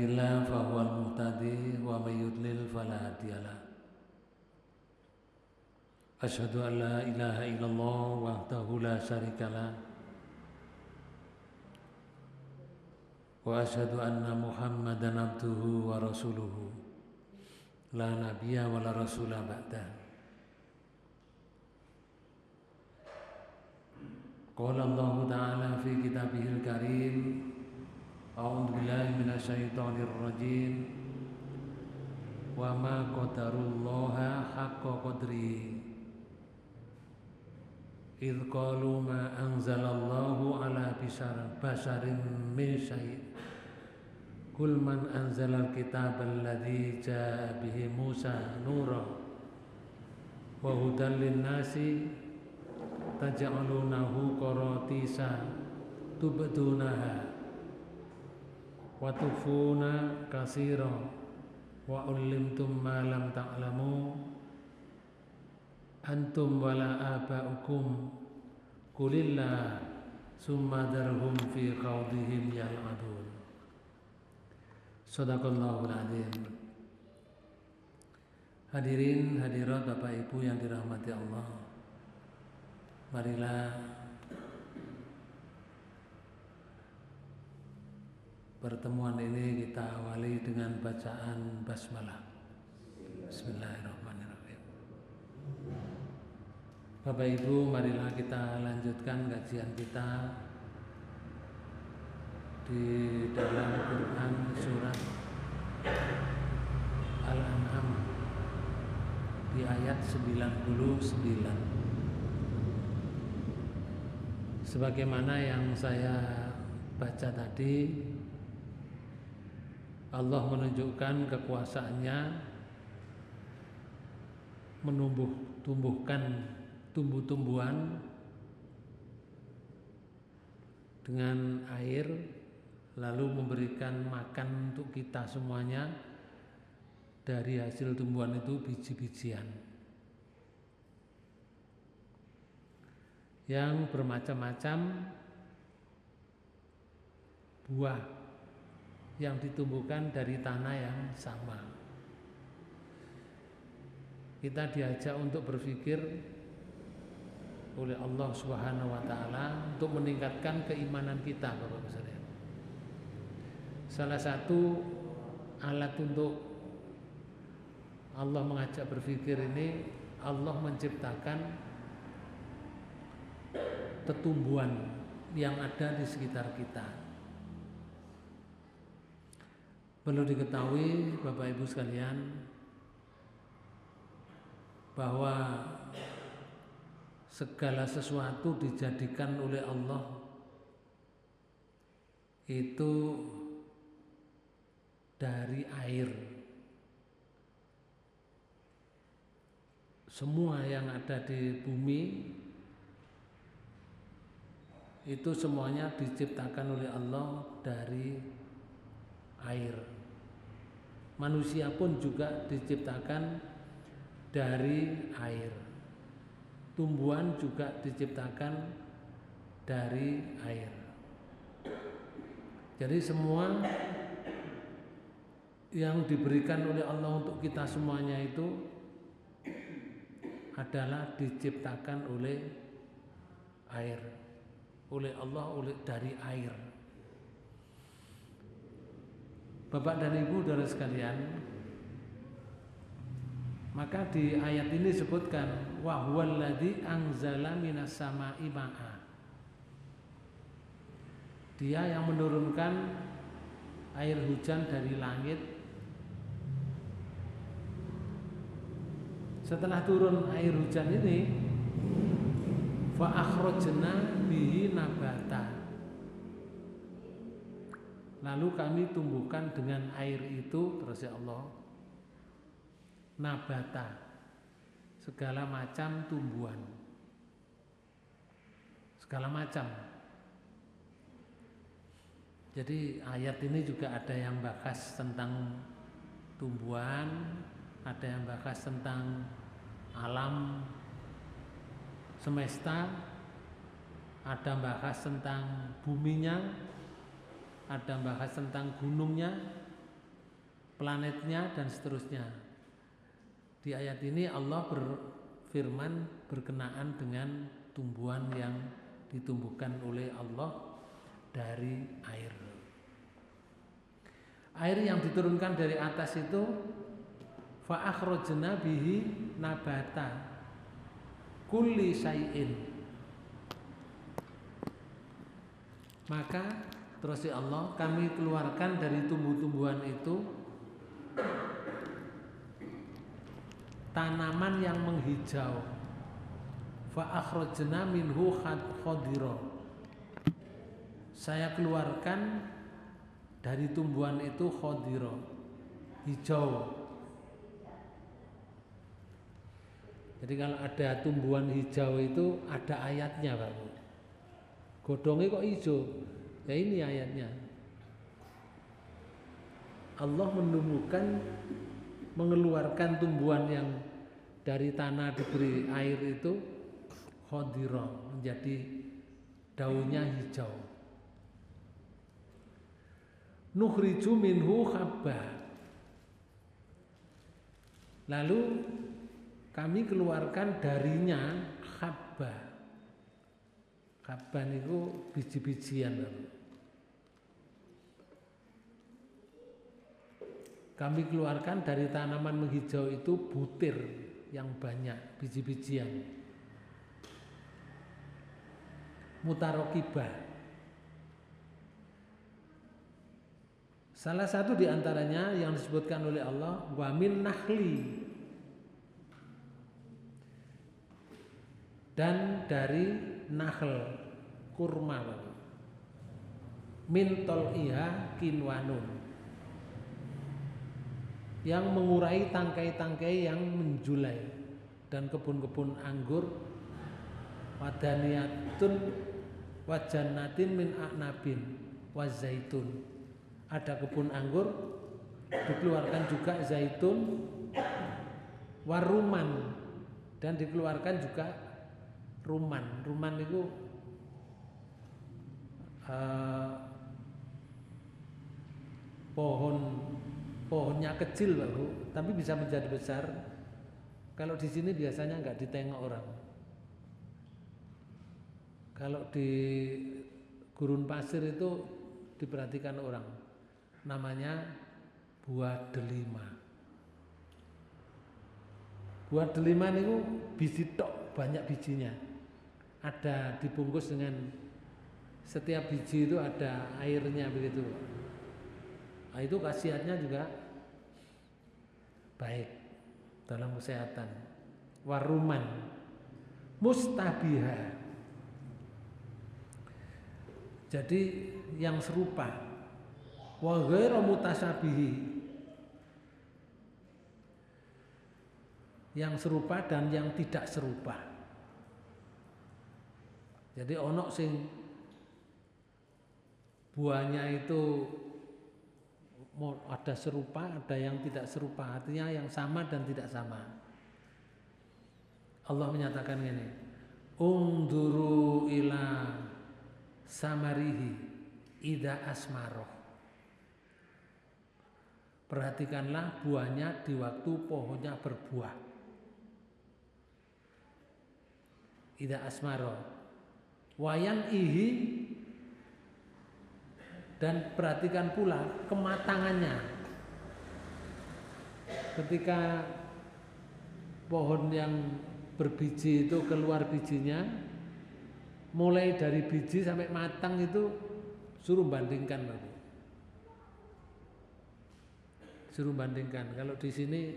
yahdihillahu fahuwal muhtadi wa may yudlil fala hadiyalah. Asyhadu an la ilaha illallah wahdahu la syarikalah wa asyhadu anna Muhammadan abduhu wa rasuluhu la nabiyya wa la rasula ba'dah. Qala Allah Ta'ala fi kitabihil karim, a'udzu billahi minasyaitonir rajim, wa ma qadarullaha haqqa qadrihi idh qalu ma anzalallahu ala basharin min syai' kul man anzalal kitabal ladzi jaa bihi Musa nura wa hudan linnasi taj'alunahu qaratisa tubdunaha wa tufuna katsira wa ulimtum ma lam ta'lamu antum wala aba'ukum kulillah summa darhum fi khawdihim yal'abun. Shadaqallahul adzim. Hadirin hadirat Bapak Ibu yang dirahmati Allah, marilah pertemuan ini kita awali dengan bacaan basmalah. Bismillahirrahmanirrahim. Bapak Ibu, marilah kita lanjutkan kajian kita di dalam Quran surat Al-An'am di ayat 99. Sebagaimana yang saya baca tadi, Allah menunjukkan kekuasaannya menumbuhkan tumbuh-tumbuhan dengan air, lalu memberikan makan untuk kita semuanya. Dari hasil tumbuhan itu biji-bijian yang bermacam-macam buah yang ditumbuhkan dari tanah yang sama. Kita diajak untuk berpikir oleh Allah Subhanahu wa taala untuk meningkatkan keimanan kita, Bapak-Bapak sekalian. Salah satu alat untuk Allah mengajak berpikir ini, Allah menciptakan tetumbuhan yang ada di sekitar kita. Perlu diketahui Bapak Ibu sekalian bahwa segala sesuatu dijadikan oleh Allah itu dari air. Semua yang ada di bumi itu semuanya diciptakan oleh Allah dari air. Manusia pun juga diciptakan dari air. Tumbuhan juga diciptakan dari air. Jadi semua yang diberikan oleh Allah untuk kita semuanya itu adalah diciptakan oleh air, oleh Allah, dari air. Bapak dan Ibu saudara sekalian, maka di ayat ini disebutkan wa huwallazi anzala minas sama'i ma'a. Dia yang menurunkan air hujan dari langit. Setelah turun air hujan ini, fa akhrajna bihi nabata. Lalu kami tumbuhkan dengan air itu, terus ya Allah, nabata, segala macam tumbuhan, segala macam. Jadi ayat ini juga ada yang bahas tentang tumbuhan, ada yang bahas tentang alam semesta, ada bahas tentang buminya, ada bahas tentang gunungnya, planetnya dan seterusnya. Di ayat ini Allah berfirman berkenaan dengan tumbuhan yang ditumbuhkan oleh Allah dari air. Air yang diturunkan dari atas itu fa akhrajna bihi nabata kulli syai'in. Maka terus ya Allah, kami keluarkan dari tumbuh-tumbuhan itu tanaman yang menghijau. Fa akhrajna minhu khadira. Saya keluarkan dari tumbuhan itu khadira, hijau. Jadi kalau ada tumbuhan hijau itu ada ayatnya, Pak. Godongnya kok hijau? Ya ini ayatnya. Allah mengeluarkan tumbuhan yang dari tanah diberi air itu khadira, menjadi daunnya hijau. Nukhriju minhu habba. Lalu kami keluarkan darinya habba. Habban itu biji-bijian. Kami keluarkan dari tanaman menghijau itu butir yang banyak, biji-bijian. Mutarokibah. Salah satu di antaranya yang disebutkan oleh Allah, wa min nakhli, dan dari nakhl, kurma, min tol'iha kinwanun, yang mengurai tangkai-tangkai yang menjulai, dan kebun-kebun anggur, wadaniyatun wajannatin min a'nabin wazaitun. Ada kebun anggur, dikeluarkan juga zaitun, waruman, dan dikeluarkan juga ruman. Ruman itu pohonnya kecil, Baru, tapi bisa menjadi besar. Kalau di sini biasanya nggak ditengok orang. Kalau di gurun pasir itu diperhatikan orang. Namanya buah delima. Buah delima itu biji tok, banyak bijinya. Ada dibungkus dengan setiap biji itu ada airnya begitu. Nah, itu khasiatnya juga baik dalam kesehatan. Waruman mustabiha. Jadi yang serupa. Wa ghairu mutasyabihi, yang serupa dan yang tidak serupa. Jadi ono sing buahnya itu ada serupa, ada yang tidak serupa, artinya yang sama dan tidak sama. Allah menyatakan ini, unduru ila samarihi ida asmaroh. Perhatikanlah buahnya di waktu pohonnya berbuah. Ida asmaro. Wayan ihi, dan perhatikan pula kematangannya. Ketika pohon yang berbiji itu keluar bijinya, mulai dari biji sampai matang itu suruh bandingkan, Bapak. Suruh bandingkan. Kalau di sini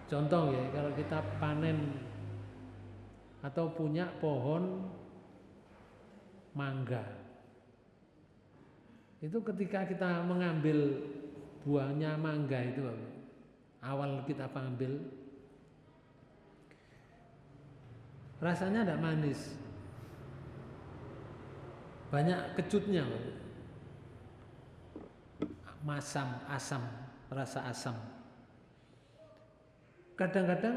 contoh ya, kalau kita panen atau punya pohon mangga, itu ketika kita mengambil buahnya mangga itu, awal kita ambil, rasanya tidak manis, banyak kecutnya, asam, rasa asam. Kadang-kadang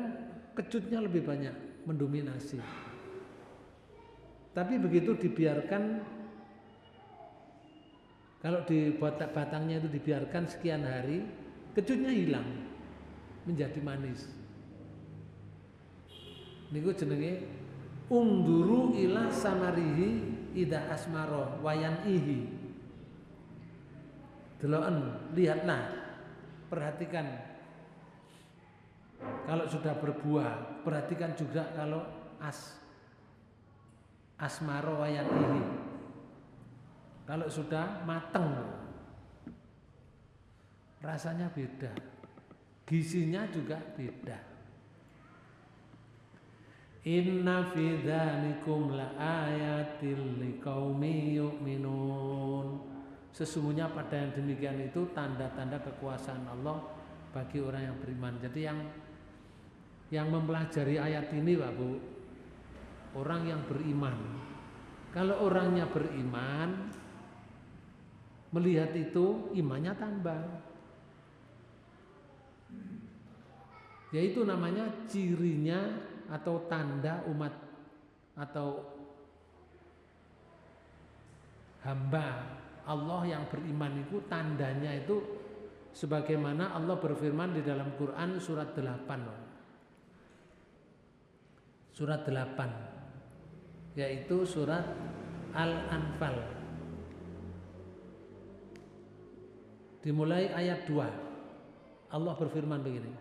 kecutnya lebih banyak mendominasi. Tapi begitu dibiarkan, kalau di batangnya itu dibiarkan sekian hari, kecutnya hilang menjadi manis. Niku jenenge unduru ila samarihi ida asmaro wayan ihi. Deloken, lihatlah, perhatikan kalau sudah berbuah, perhatikan juga kalau asmaro wayan ihi. Kalau sudah mateng, rasanya beda, gizinya juga beda. Inna fi dzalikum laayatil liqaumi yu'minun. Sesungguhnya pada yang demikian itu tanda-tanda kekuasaan Allah bagi orang yang beriman. Jadi yang mempelajari ayat ini, Pak Bu, orang yang beriman. Kalau orangnya beriman, melihat itu imannya tambah. Yaitu namanya cirinya atau tanda umat atau hamba Allah yang beriman itu tandanya itu sebagaimana Allah berfirman di dalam Quran surat 8. Surat 8 yaitu surat Al-Anfal. Dimulai ayat 2. Allah berfirman begini.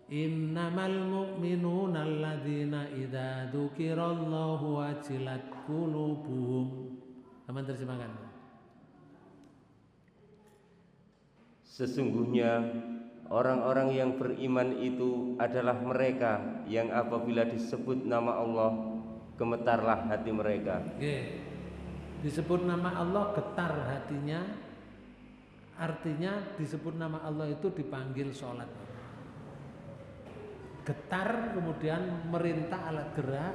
Innamal mu'minuna alladzina idza dzukirallahu wajilat qulubuhum. Aman terjemahkan. Sesungguhnya orang-orang yang beriman itu adalah mereka yang apabila disebut nama Allah gemetarlah hati mereka. Disebut nama Allah getar hatinya. Artinya disebut nama Allah itu dipanggil sholat. Getar kemudian merintah alat gerak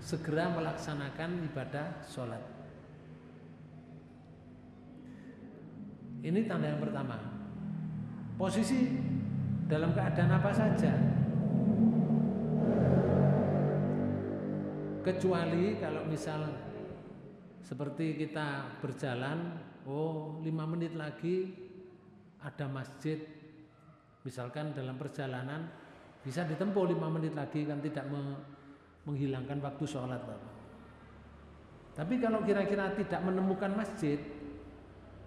segera melaksanakan ibadah sholat. Ini tanda yang pertama. Posisi dalam keadaan apa saja, kecuali kalau misal seperti kita berjalan, 5 menit lagi ada masjid, misalkan dalam perjalanan bisa ditempuh 5 menit lagi, kan tidak menghilangkan waktu sholat. Tapi kalau kira-kira tidak menemukan masjid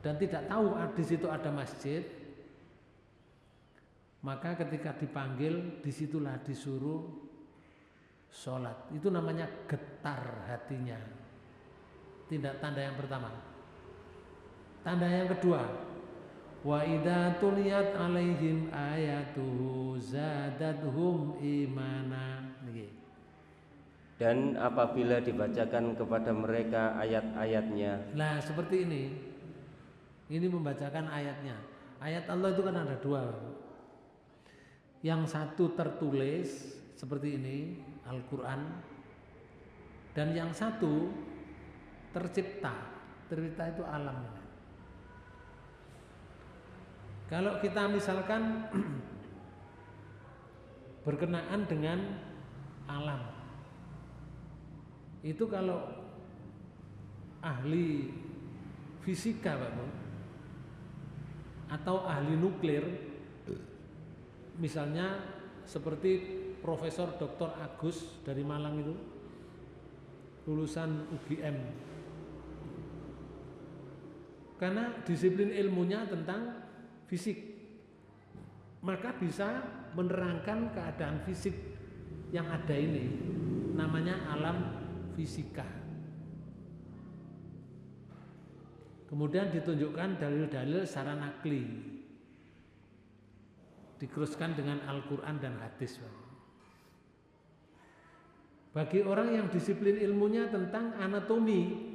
dan tidak tahu di situ ada masjid, maka ketika dipanggil disitulah disuruh sholat. Itu namanya getar hatinya. Tidak tanda yang pertama. Tanda yang kedua, wa idza tuliyat alaihim ayatuhu zadatuhum imana. Dan apabila dibacakan kepada mereka ayat-ayatnya. Nah, seperti ini. Ini membacakan ayatnya. Ayat Allah itu kan ada 2. Yang satu tertulis seperti ini, Al-Quran. Dan yang satu tercipta. Tercipta itu alam. Kalau kita misalkan berkenaan dengan alam, itu kalau ahli fisika, Pak Bu, atau ahli nuklir, misalnya seperti Profesor Dr. Agus dari Malang itu, lulusan UGM, karena disiplin ilmunya tentang fisik, maka bisa menerangkan keadaan fisik yang ada ini, namanya alam fisika. Kemudian ditunjukkan dalil-dalil secara nakli, dikeruskan dengan Al-Quran dan hadis. Bagi orang yang disiplin ilmunya tentang anatomi,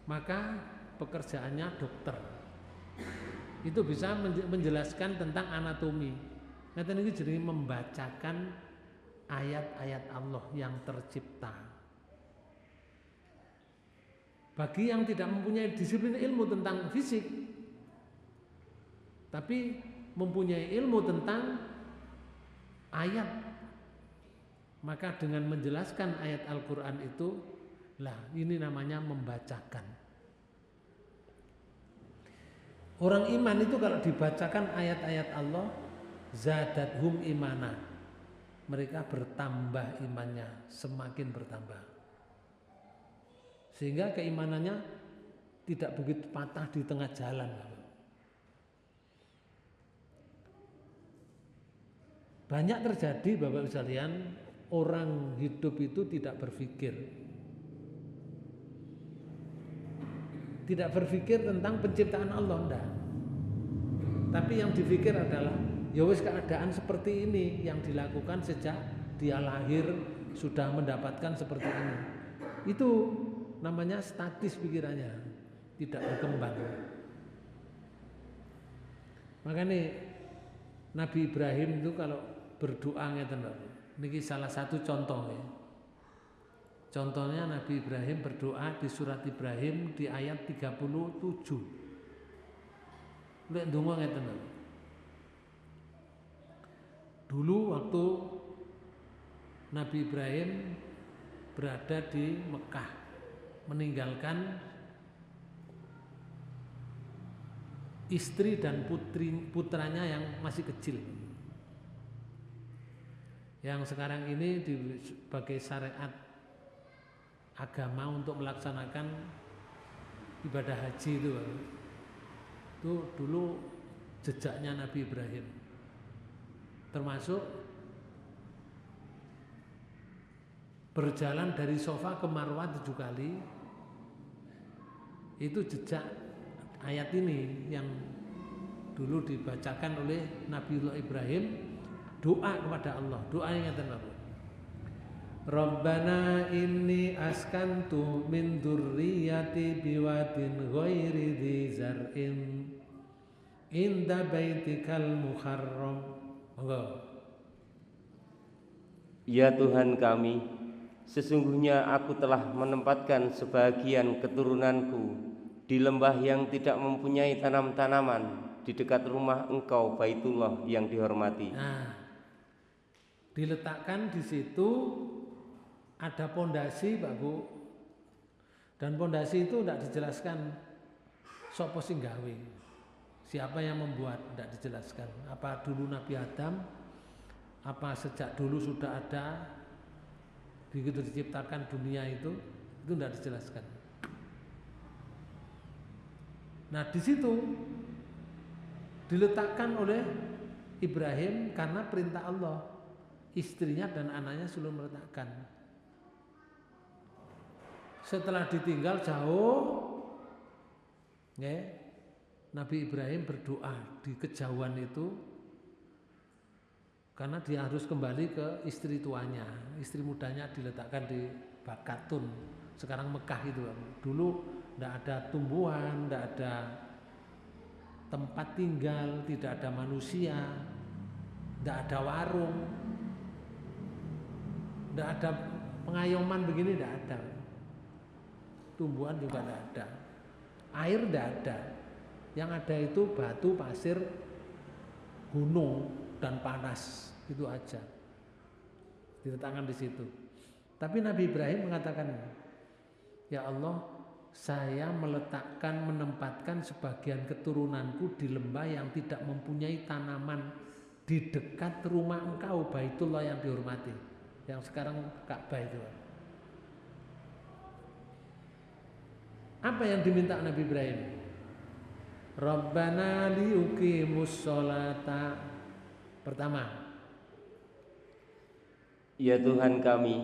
maka pekerjaannya dokter. Itu bisa menjelaskan tentang anatomi. Nanti ini jadi membacakan ayat-ayat Allah yang tercipta. Bagi yang tidak mempunyai disiplin ilmu tentang fisik, tapi mempunyai ilmu tentang ayat, maka dengan menjelaskan ayat Al-Quran itu, lah ini namanya membacakan. Orang iman itu kalau dibacakan ayat-ayat Allah, zadathum imana, mereka bertambah imannya, semakin bertambah. Sehingga keimanannya tidak begitu patah di tengah jalan. Banyak terjadi Bapak Ibu sekalian, orang hidup itu tidak berpikir. Tidak berpikir tentang penciptaan Allah, enggak. Tapi yang dipikir adalah ya wis keadaan seperti ini yang dilakukan sejak dia lahir sudah mendapatkan seperti ini. Itu namanya statis pikirannya, tidak berkembang. Makanya Nabi Ibrahim itu kalau berdoa ngeten lho. Niki salah satu contoh ya. Contohnya Nabi Ibrahim berdoa di surat Ibrahim di ayat 37. Lek ndonga ngeten lho. Dulu waktu Nabi Ibrahim berada di Mekah, meninggalkan istri dan putranya yang masih kecil. Yang sekarang ini sebagai syariat agama untuk melaksanakan ibadah haji itu dulu jejaknya Nabi Ibrahim, termasuk berjalan dari Safa ke Marwah 7 kali. Itu jejak ayat ini yang dulu dibacakan oleh Nabiullah Ibrahim, doa kepada Allah. Doa yang ngeten Bapak. Rabbana inni askantu min dzurriyyati biwadin ghairi dzi zar'in inda baitikal muharram. Ya Tuhan kami, sesungguhnya aku telah menempatkan sebagian keturunanku di lembah yang tidak mempunyai tanam-tanaman di dekat rumah Engkau Baitullah yang dihormati. Nah, diletakkan di situ ada pondasi Pak Bu, dan pondasi itu tidak dijelaskan sapa sing gawe, siapa yang membuat, tidak dijelaskan. Apa dulu Nabi Adam, apa sejak dulu sudah ada, begitu diciptakan dunia itu tidak dijelaskan. Nah di situ diletakkan oleh Ibrahim karena perintah Allah. Istrinya dan anaknya suruh meletakkan. Setelah ditinggal jauh, ya, Nabi Ibrahim berdoa di kejauhan itu karena dia harus kembali ke istri tuanya. Istri mudanya diletakkan di Bakatun, sekarang Mekah itu. Dulu tidak ada tumbuhan, tidak ada tempat tinggal, tidak ada manusia, tidak ada warung, tidak ada pengayoman begini, tidak ada. Tumbuhan juga tidak ada, air tidak ada. Yang ada itu batu, pasir, gunung dan panas, itu aja. Diletakkan di situ. Tapi Nabi Ibrahim mengatakan, ya Allah, saya meletakkan, menempatkan sebagian keturunanku di lembah yang tidak mempunyai tanaman di dekat rumah Engkau Baitullah yang dihormati, yang sekarang Ka'bah itu. Apa yang diminta Nabi Ibrahim? Rabbana liyuqimus sholata. Pertama, ya Tuhan kami,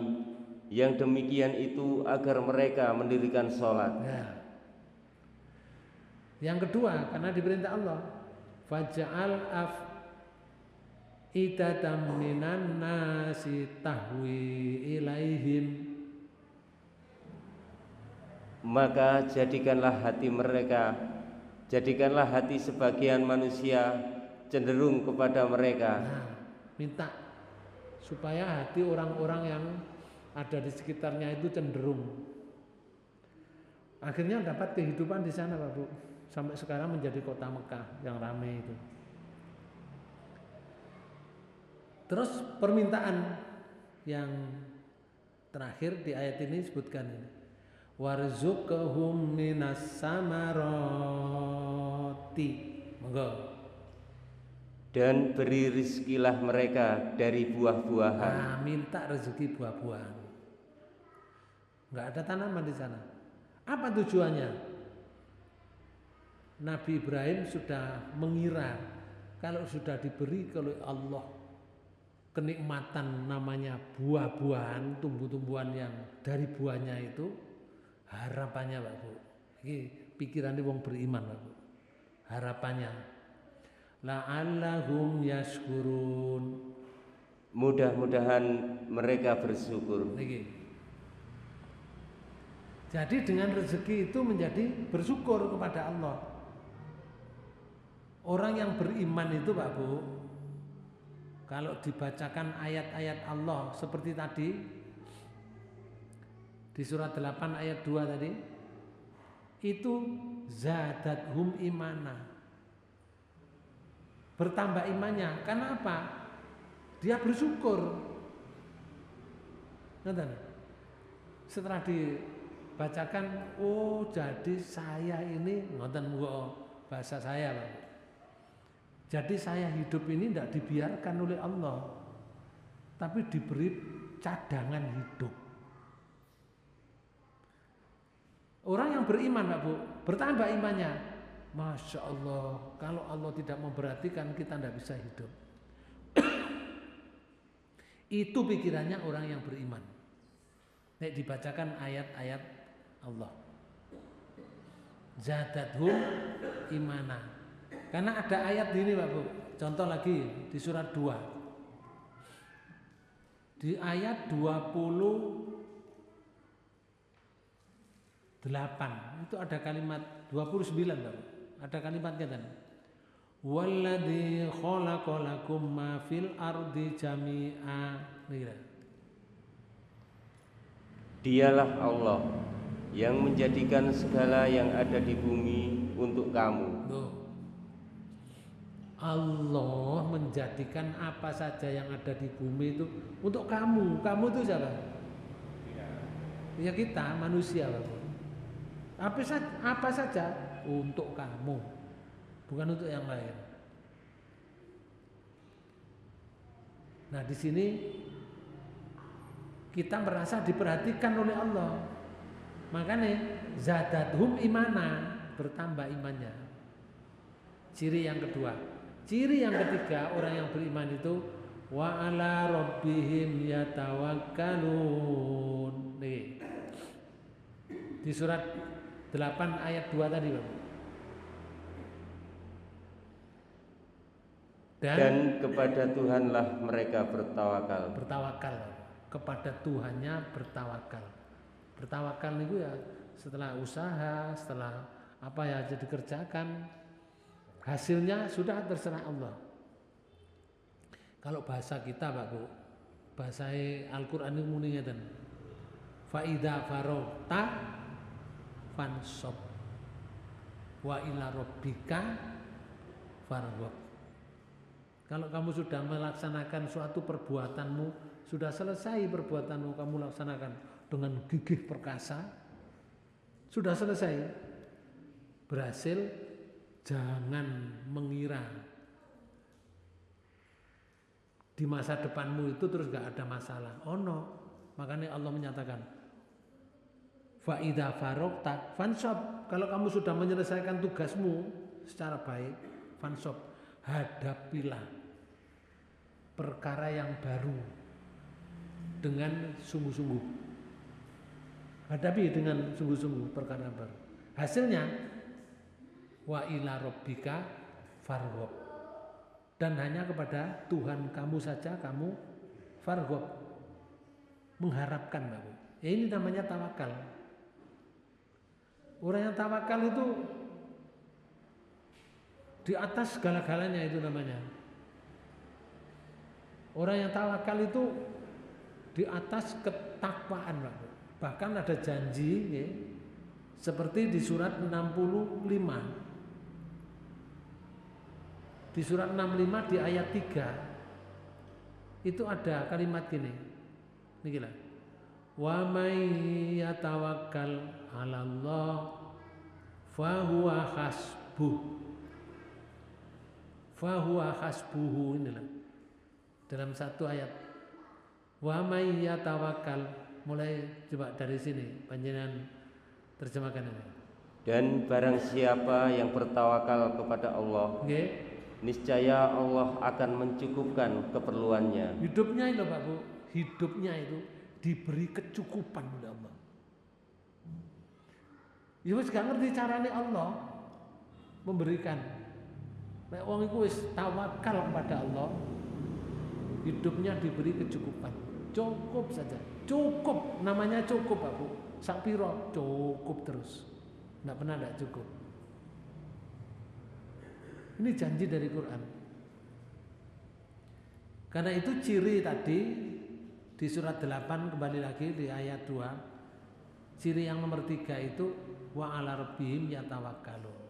yang demikian itu agar mereka mendirikan sholat. nah, yang kedua, karena diperintah Allah, faj'al af'idatan minan nasi tahwi ilaihim, maka jadikanlah hati sebagian manusia cenderung kepada mereka. Nah, minta supaya hati orang-orang yang ada di sekitarnya itu cenderung. Akhirnya dapat kehidupan di sana Pak Bu. Sampai sekarang menjadi kota Mekah yang ramai itu. Terus permintaan yang terakhir di ayat ini disebutkan ini. Warzuqhum minas samarati. Monggo. Dan beri rizkilah mereka dari buah-buahan. Nah, minta rezeki buah-buahan. Enggak ada tanaman di sana. Apa tujuannya? Nabi Ibrahim sudah mengira kalau sudah diberi oleh Allah kenikmatan namanya buah-buahan, tumbuh-tumbuhan yang dari buahnya itu, harapannya Pak Bu. Ini pikirannya wong beriman Pak Bu. Harapannya la'allahum yashkurun. Mudah-mudahan mereka bersyukur. Niki. Jadi dengan rezeki itu menjadi bersyukur kepada Allah. Orang yang beriman itu Pak Bu, kalau dibacakan ayat-ayat Allah seperti tadi di surat 8 ayat 2 tadi, itu zadathum imana, bertambah imannya. Karena apa? Dia bersyukur. Setelah dibacakan, oh jadi saya ini ngoten bahasa saya Pak. Jadi saya hidup ini tidak dibiarkan oleh Allah, tapi diberi cadangan hidup. Orang yang beriman Pak Bu, bertambah imannya. Masya Allah, kalau Allah tidak memperhatikan kita tidak bisa hidup. Itu pikirannya orang yang beriman. Nek dibacakan ayat-ayat Allah. Zadathum imana. Karena ada ayat ini Pak Bu. Contoh lagi di surat 2. Di ayat 28 itu ada kalimat 29 Pak Bu. Ada kalimatnya kan. Walladzi khalaqalakum ma fil ardi jami'a. Dialah Allah yang menjadikan segala yang ada di bumi untuk kamu. Allah menjadikan apa saja yang ada di bumi itu untuk kamu. Kamu itu siapa? Ya kita manusia Pak. Apa saja untuk kamu, bukan untuk yang lain. Nah di sini kita merasa diperhatikan oleh Allah. Makanya zadathum imana, bertambah imannya. Ciri yang kedua. Ciri yang ketiga orang yang beriman itu wa ala rabbihim yatawakkalun. Nih. Di surat 8 ayat 2 tadi, Bang. Dan kepada Tuhanlah mereka bertawakal. Bertawakal. Kepada Tuhannya bertawakal. Bertawakal itu ya setelah usaha, setelah apa ya jadi dikerjakan, hasilnya sudah terserah Allah. Kalau bahasa kita Pak Bu, bahasa Al-Quran ini muni ngeten. Fa idza faragta fansab wa ila rabbika farghab. Kalau kamu sudah melaksanakan suatu perbuatanmu, sudah selesai perbuatanmu, kamu laksanakan dengan gigih perkasa, sudah selesai, berhasil, jangan mengira di masa depanmu itu terus gak ada masalah. Oh no, makanya Allah menyatakan fa idza faragta fansab. Kalau kamu sudah menyelesaikan tugasmu secara baik, fansab, hadapilah perkara yang baru dengan sungguh-sungguh. Hadapi dengan sungguh-sungguh perkara baru. Hasilnya wa ila rabbika farghab. Dan hanya kepada Tuhan kamu saja kamu farghab, mengharapkan Bapak. Ya ini namanya tawakal. Orang yang tawakal itu di atas segala-galanya, itu namanya. Orang yang tawakal itu di atas ketakwaan, Pak. Bahkan ada janji ya, seperti di surat 65. Di surat 65 di ayat 3 itu ada kalimat gini. Niki lah. Wa may yatawakkal 'alallah fa huwa hasbuh. fahuwa hasbuhu, inilah dalam satu ayat. Wa may yatawakkal, mulai coba dari sini panjenengan terjemahkan ini. Dan barang siapa yang bertawakal kepada Allah, niscaya Allah akan mencukupkan keperluannya. Hidupnya itu Pak Bu, hidupnya itu diberi kecukupan oleh Allah. Ya wis gak ngerti carane Allah memberikan. Nek wong iku wis tawakal kepada Allah, hidupnya diberi kecukupan. Cukup saja. Cukup, namanya cukup Pak Bu. Sak piro cukup terus. Enggak pernah enggak cukup. Ini janji dari Quran. Karena itu ciri tadi di surat 8 kembali lagi di ayat 2. Ciri yang nomor 3 itu wa 'ala rabbihim yatawakkalun.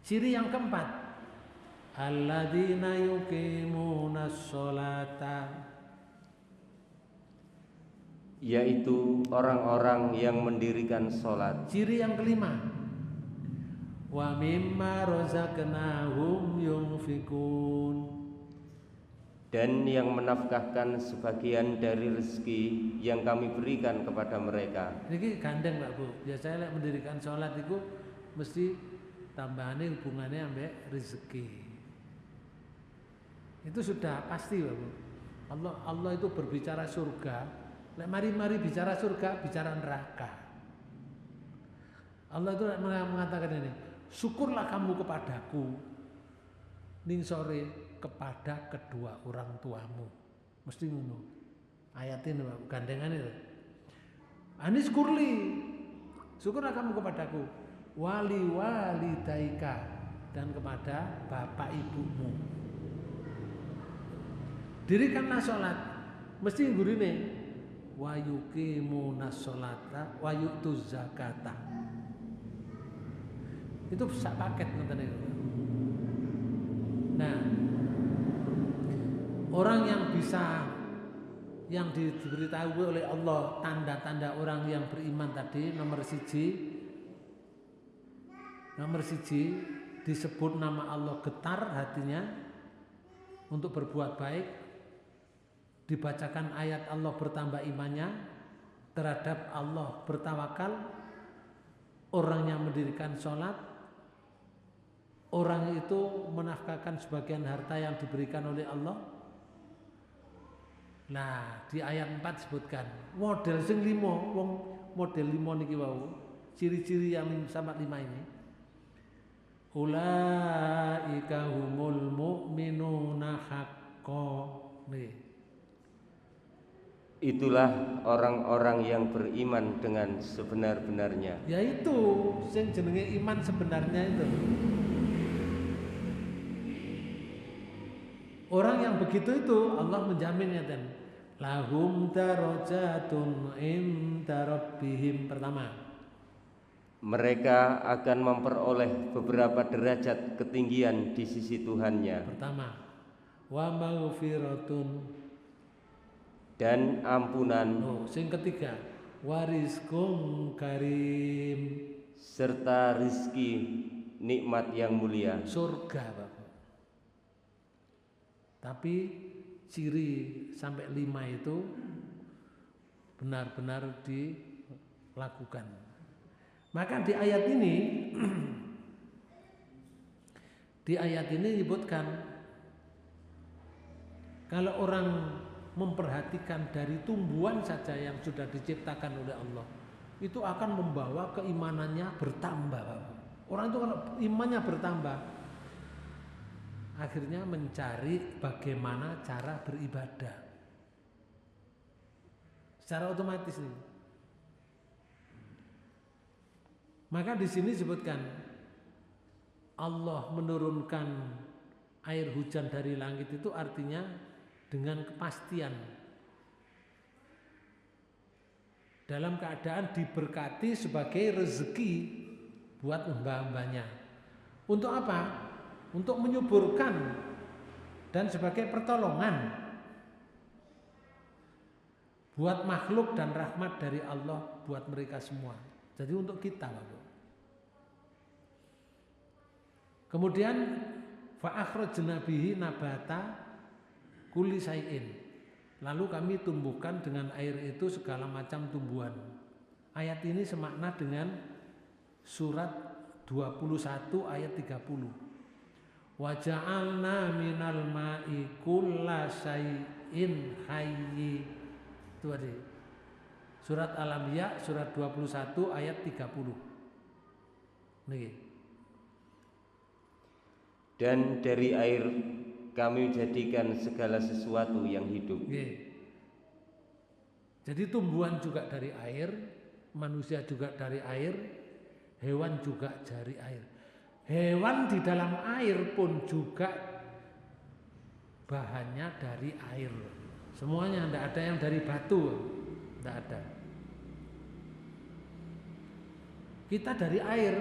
Ciri yang keempat, alladzina yuqimunas sholata, yaitu orang-orang yang mendirikan sholat. Ciri yang kelima, wa mimma razaqnahum yunfikun, dan yang menafkahkan sebagian dari rezeki yang kami berikan kepada mereka. Ini gandeng Pak Bu. Biasanya lek mendirikan sholat itu mesti tambahannya hubungannya ambek rezeki. Itu sudah pasti Pak Bu. Allah itu berbicara surga. Lek mari bicara surga, bicara neraka. Allah itu mengatakan ini, syukurlah kamu kepadaku ning sore kepada kedua orang tuamu. Mesti ngono. Ayat ini Pak, gandengan itu. Anis kurli, syukurlah kamu kepadaku, wali walidaika, dan kepada bapak ibumu. Dirikanlah sholat, mesti gurine wa yuqimunas sholata wa yu'tuz zakata. Itu sak paket ngoten niku. Nah, orang yang bisa, yang diberitahu oleh Allah tanda-tanda orang yang beriman tadi, nomor siji disebut nama Allah, getar hatinya untuk berbuat baik, dibacakan ayat Allah, bertambah imannya terhadap Allah, bertawakal, orang yang mendirikan sholat, orang itu menafkahkan sebagian harta yang diberikan oleh Allah. Nah, di ayat 4 disebutkan model sing 5, wong model 5 niki wau. Ciri-ciri yang sampai 5 ini. Ulaika humul mu'minuna haqqan. Itulah orang-orang yang beriman dengan sebenar-benarnya. Yaitu sing jenenge iman sebenarnya itu. Orang yang begitu itu Allah menjaminnya dan lahum darajatun inda rabbihim. Pertama, mereka akan memperoleh beberapa derajat ketinggian di sisi Tuhannya. Pertama, wa maghfiratun, dan ampunan. Sing ketiga, warizqun karim, serta rizki nikmat yang mulia, surga Bapak. Tapi ciri sampai 5 itu benar-benar dilakukan. Maka di ayat ini menyebutkan kalau orang memperhatikan dari tumbuhan saja yang sudah diciptakan oleh Allah, itu akan membawa keimanannya bertambah. Orang itu kalau imannya bertambah, akhirnya mencari bagaimana cara beribadah secara otomatis nih. Maka di sini disebutkan Allah menurunkan air hujan dari langit itu artinya dengan kepastian, dalam keadaan diberkati sebagai rezeki buat hamba-hambanya. Untuk apa? Untuk menyuburkan dan sebagai pertolongan buat makhluk dan rahmat dari Allah buat mereka semua. Jadi untuk kita, Bapak. Kemudian Fa akhrajna bihi nabata kulli syai'in. Lalu kami tumbuhkan dengan air itu segala macam tumbuhan. Ayat ini semakna dengan surat 21 ayat 30. Wa ja'alna minal ma'i kulla syai'in hayy. Itu tadi. Surat Al-Anbiya surat 21 ayat 30. Nih. Dan dari air kami jadikan segala sesuatu yang hidup. Jadi tumbuhan juga dari air, manusia juga dari air, hewan juga dari air. Hewan di dalam air pun juga bahannya dari air. Semuanya, tidak ada yang dari batu, tidak ada. Kita dari air,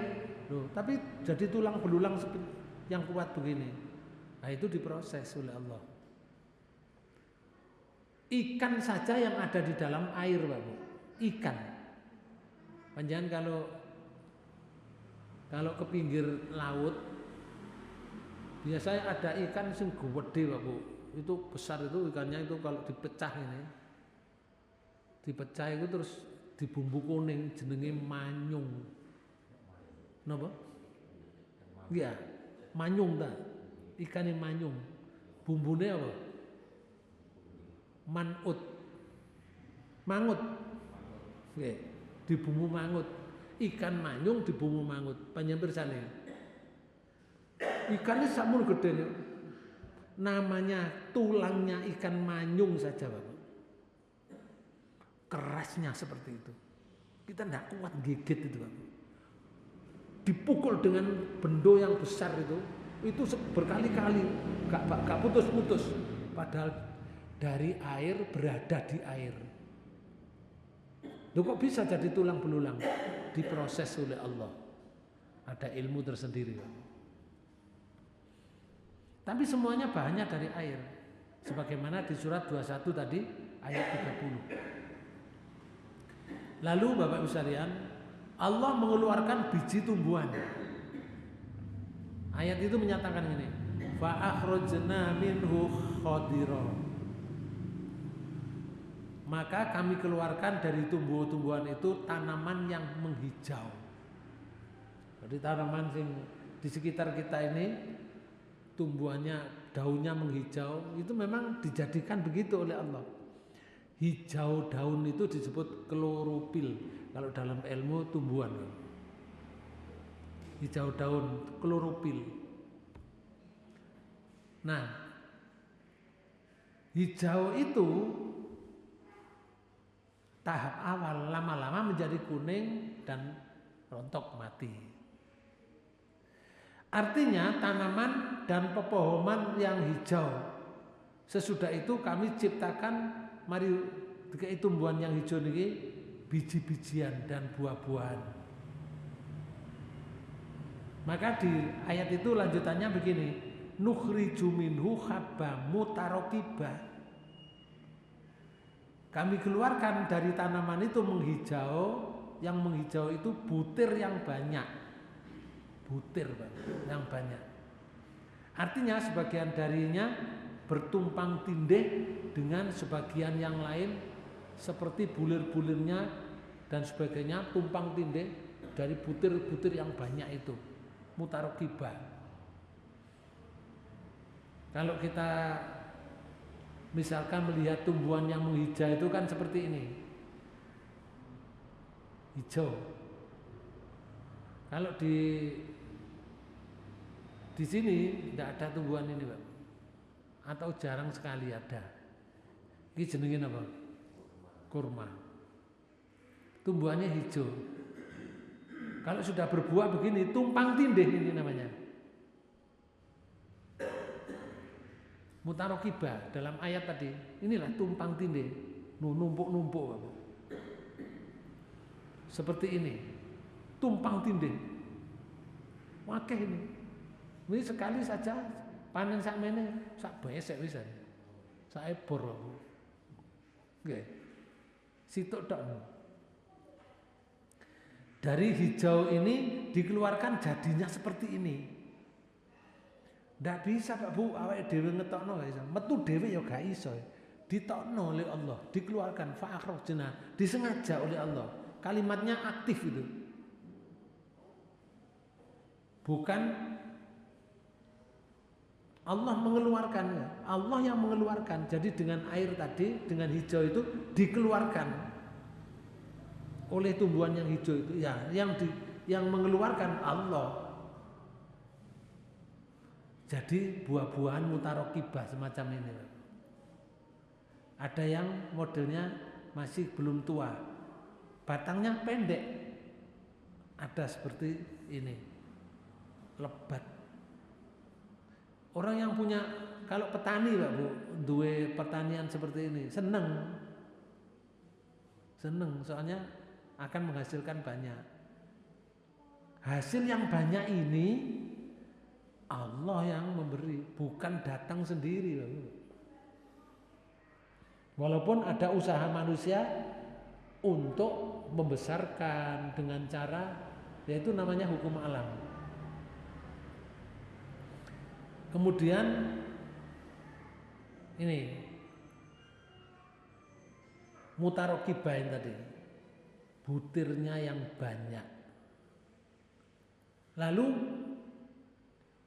loh, tapi jadi tulang belulang yang kuat begini. Nah itu diproses oleh Allah. Ikan saja yang ada di dalam air, Pak Bu. Ikan. Panjangan kalau ke pinggir laut biasanya ada ikan sing gede, Pak Bu. Itu besar itu ikannya itu kalau dipecah ini. Dipecah itu terus dibumbu kuning jenenge manyung. Napa? Iya, manyung ta. Ikan manyung. Bumbune apa? Manut. Mangut. Nggih, dibumbu mangut. Ikan manyung dibumbu mangut. Panjenengan pirsani. Ikannya sampun gede nih. Namanya tulangnya ikan manyung saja, Bapak. Kerasnya seperti itu. Kita tidak kuat gigit itu, Bapak. Dipukul dengan bendo yang besar itu berkali-kali, gak putus-putus. Padahal dari air berada di air. Loh kok bisa jadi tulang belulang? Diproses oleh Allah. Ada ilmu tersendiri. Tapi semuanya bahannya dari air. Sebagaimana di surat 21 tadi ayat 30. Lalu Bapak Ibu sekalian, Allah mengeluarkan biji tumbuhan. Ayat itu menyatakan ini, fa akhrajna minhu khadira. Maka kami keluarkan dari tumbuh-tumbuhan itu tanaman yang menghijau. Jadi tanaman yang di sekitar kita ini tumbuhannya, daunnya menghijau, itu memang dijadikan begitu oleh Allah. Hijau daun itu disebut klorofil kalau dalam ilmu tumbuhan. Hijau daun, klorofil. Nah, hijau itu tahap awal, lama-lama menjadi kuning dan rontok mati. Artinya tanaman dan pepohonan yang hijau. Sesudah itu kami ciptakan, mari dikai tumbuhan yang hijau ini, biji-bijian dan buah-buahan. Maka di ayat itu lanjutannya begini, nukhriju minhu habba mutarokiba. Kami keluarkan dari tanaman itu menghijau, yang menghijau itu butir yang banyak. Butir yang banyak. Artinya sebagian darinya bertumpang tindih dengan sebagian yang lain seperti bulir-bulirnya dan sebagainya tumpang tindih dari butir-butir yang banyak itu. Mutarokibah. Kalau kita misalkan melihat tumbuhan yang menghijau itu kan seperti ini. Hijau. Kalau di sini tidak ada tumbuhan ini, Pak. Atau jarang sekali ada. Ini jenengin apa? Kurma. Tumbuhannya hijau. Kalau sudah berbuah begini, tumpang tindih ini namanya. Mutarokibah dalam ayat tadi, inilah tumpang tindih, numpuk-numpuk, Bapak. Seperti ini, tumpang tindih. Wakeh ini. Ini sekali saja panen sakmene sak besek wisan. Sak ebor. Nggih. Situk tok. Dari hijau ini dikeluarkan jadinya seperti ini. Ndak bisa Pak Bu, awake dhewe ngetokno gak iso. Metu dhewe ya gak iso. Ditokno oleh Allah, dikeluarkan fa'akhrajna, disengaja oleh Allah. Kalimatnya aktif itu. Bukan Allah mengeluarkan, Allah yang mengeluarkan. Jadi dengan air tadi, dengan hijau itu dikeluarkan oleh tumbuhan yang hijau itu. Ya, yang mengeluarkan Allah. Jadi buah-buahan mutarokibah semacam ini. Ada yang modelnya masih belum tua, batangnya pendek. Ada seperti ini, lebat. Orang yang punya, kalau petani Pak Bu, duwe pertanian seperti ini, seneng soalnya akan menghasilkan banyak. Hasil yang banyak ini Allah yang memberi, bukan datang sendiri. Walaupun ada usaha manusia untuk membesarkan dengan cara, yaitu namanya hukum alam. Kemudian ini mutarokibah yang tadi, butirnya yang banyak. Lalu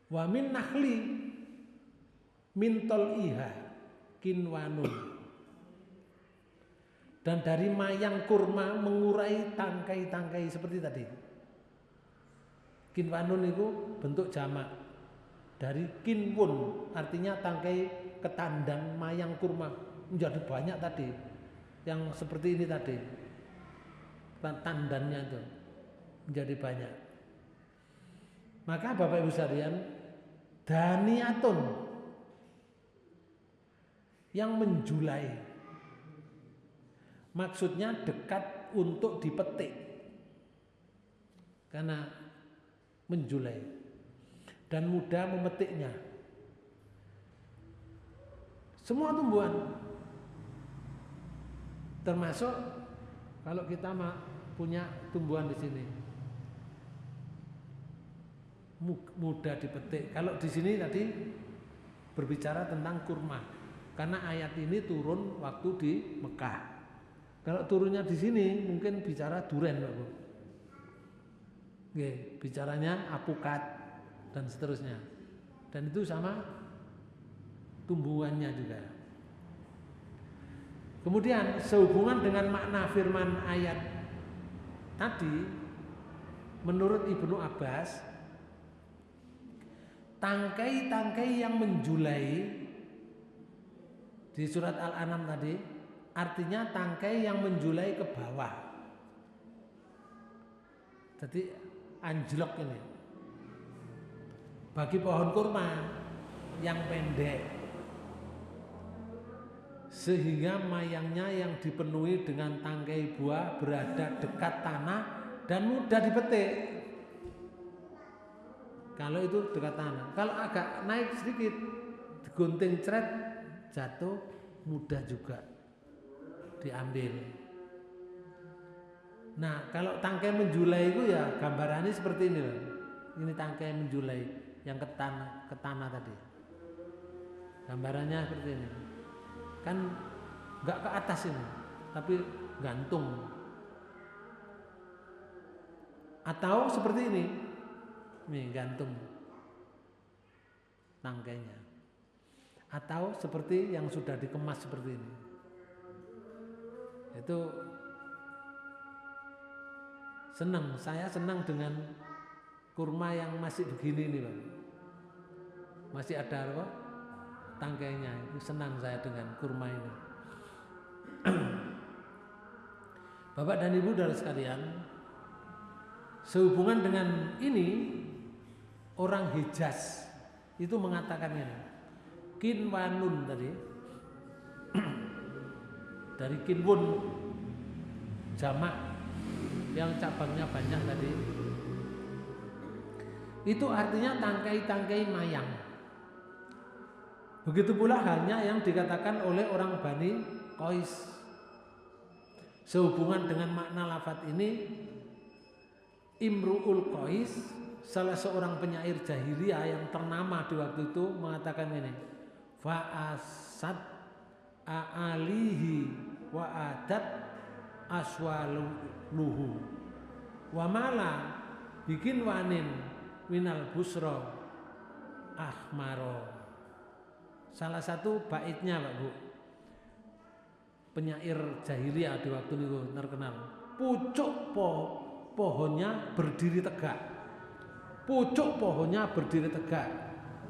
wa min nakhli min tol'iha kinwanun, dan dari mayang kurma mengurai tangkai-tangkai seperti tadi. Kinwanun itu bentuk jamak dari kinwun, artinya tangkai ketandan mayang kurma menjadi banyak tadi, yang seperti ini tadi, tandannya itu menjadi banyak. Maka Bapak Ibu sekalian, daniyatun yang menjulai, maksudnya dekat untuk dipetik karena menjulai dan mudah memetiknya. Semua tumbuhan, termasuk kalau kita punya tumbuhan di sini, mudah dipetik. Kalau di sini tadi berbicara tentang kurma, karena ayat ini turun waktu di Mekah. Kalau turunnya di sini mungkin bicara duren, Pak Bu. Bicaranya apukat dan seterusnya. Dan itu sama tumbuhannya juga. Kemudian sehubungan dengan makna firman ayat tadi, menurut Ibnu Abbas, tangkai-tangkai yang menjulai di surat Al-An'am tadi artinya tangkai yang menjulai ke bawah. Jadi anjlok ini. Bagi pohon kurma yang pendek, sehingga mayangnya yang dipenuhi dengan tangkai buah berada dekat tanah dan mudah dipetik. Kalau itu dekat tanah, kalau agak naik sedikit, digunting cret, jatuh, mudah juga diambil. Nah, kalau tangkai menjulai itu ya gambarannya seperti ini loh. Ini tangkai menjulai yang ke tanah tadi. Gambarannya seperti ini. Kan enggak ke atas ini, tapi gantung. Atau seperti ini. Nih gantung tangkainya. Atau seperti yang sudah dikemas seperti ini. Itu saya senang dengan kurma yang masih begini nih Pak. Masih ada apa? Tangkainya. Itu senang saya dengan kurma ini. Bapak dan Ibu saudara sekalian, sehubungan dengan ini, orang Hijaz itu mengatakan ini, kinwanun tadi, dari kinwun jamak yang cabangnya banyak tadi, itu artinya tangkai-tangkai mayang. Begitu pula halnya yang dikatakan oleh orang Bani Qais. Sehubungan dengan makna lafadz ini, Imru'ul Qais, salah seorang penyair jahiliyah yang ternama di waktu itu mengatakan ini, fa'asad a'alihi wa adat aswaluhu wa mala bikin wanin winal busro ahmaro. Salah satu baitnya Pak Bu, penyair jahiliyah di waktu itu terkenal, pucuk pohonnya berdiri tegak, pucuk pohonnya berdiri tegak,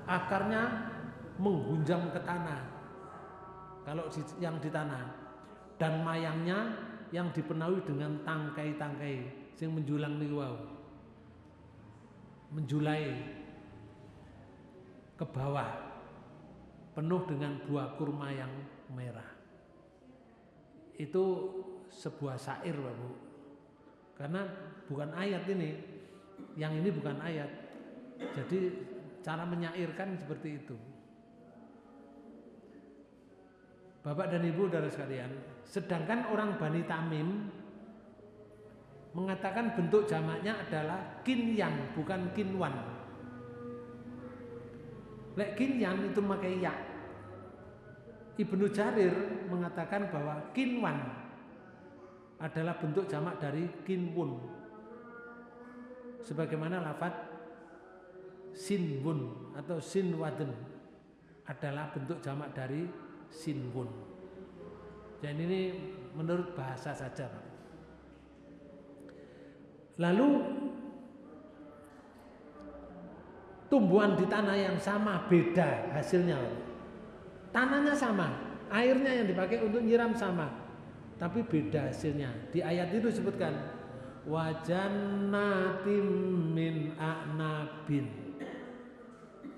akarnya menghunjam ke tanah kalau yang di tanah, dan mayangnya yang dipenuhi dengan tangkai-tangkai sing menjulang niku wau, menjulai ke bawah, penuh dengan buah kurma yang merah. Itu sebuah syair Pak Bu, karena bukan ayat ini, yang ini bukan ayat, jadi cara menyairkan seperti itu. Bapak dan Ibu saudara sekalian, sedangkan orang Bani Tamim mengatakan bentuk jamaknya adalah kinyan, bukan kinwan. Lek kinyan itu pakai ya. Ibnu Jarir mengatakan bahwa kinwan adalah bentuk jamak dari kinwun, sebagaimana lafadz sinwun atau sinwaden adalah bentuk jamak dari sinwun. Dan ini menurut bahasa saja Pak. Lalu tumbuhan di tanah yang sama beda hasilnya. Tanahnya sama, airnya yang dipakai untuk nyiram sama, tapi beda hasilnya. Di ayat itu disebutkan wajannatim min a'nabin,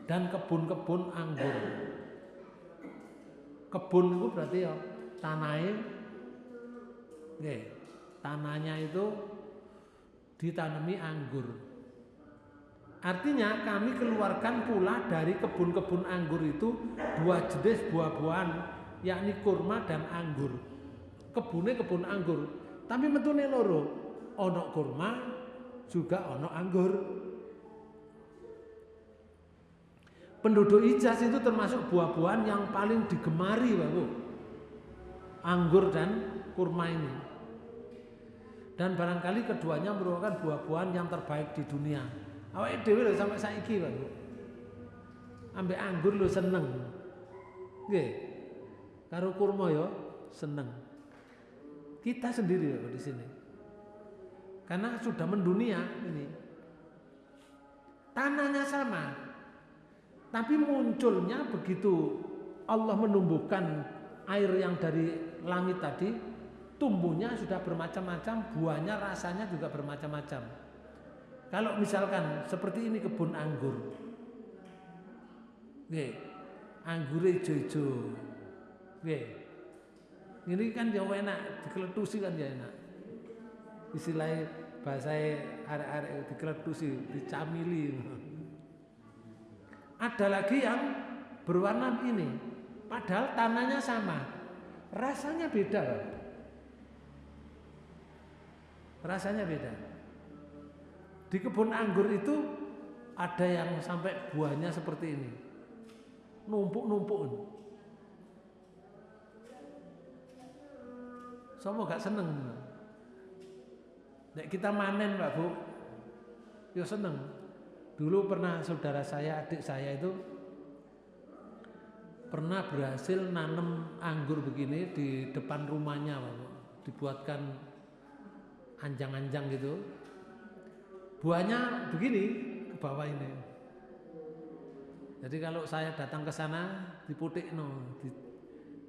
dan kebun-kebun anggur. Kebun itu berarti ya tanahnya, tanahnya itu ditanami anggur. Artinya kami keluarkan pula dari kebun-kebun anggur itu dua jenis buah-buahan, yakni kurma dan anggur. Kebunnya kebun anggur, tapi metune loro, ono kurma juga ono anggur. Penduduk Hijaz itu termasuk buah-buahan yang paling digemari Pak Bu, anggur dan kurma ini. Dan barangkali keduanya merupakan buah-buahan yang terbaik di dunia. Awake dhewe lho sampai saiki Pak Bu, ambek anggur lho seneng, nggih, karo kurma ya seneng. Kita sendiri loh di sini, karena sudah mendunia ini. Tanahnya sama, tapi munculnya begitu Allah menumbuhkan air yang dari langit tadi, tumbuhnya sudah bermacam-macam, buahnya rasanya juga bermacam-macam. Kalau misalkan seperti ini kebun anggur, anggur ijo-ijo, ini kan ya enak, dikeletusi kan ya enak. Istilahnya bahasa arek-arek dikeletusi, dicamili. Ada lagi yang berwarna ini, padahal tanahnya sama, rasanya beda. Rasanya beda. Di kebun anggur itu ada yang sampai buahnya seperti ini, numpuk-numpuk. Semua gak seneng. Nek kita manen Pak Bu, ya seneng. Dulu pernah saudara saya, adik saya itu pernah berhasil nanam anggur begini di depan rumahnya Pak Bu. Dibuatkan anjang-anjang gitu. Buahnya begini ke bawah ini. Jadi kalau saya datang ke sana diputikno,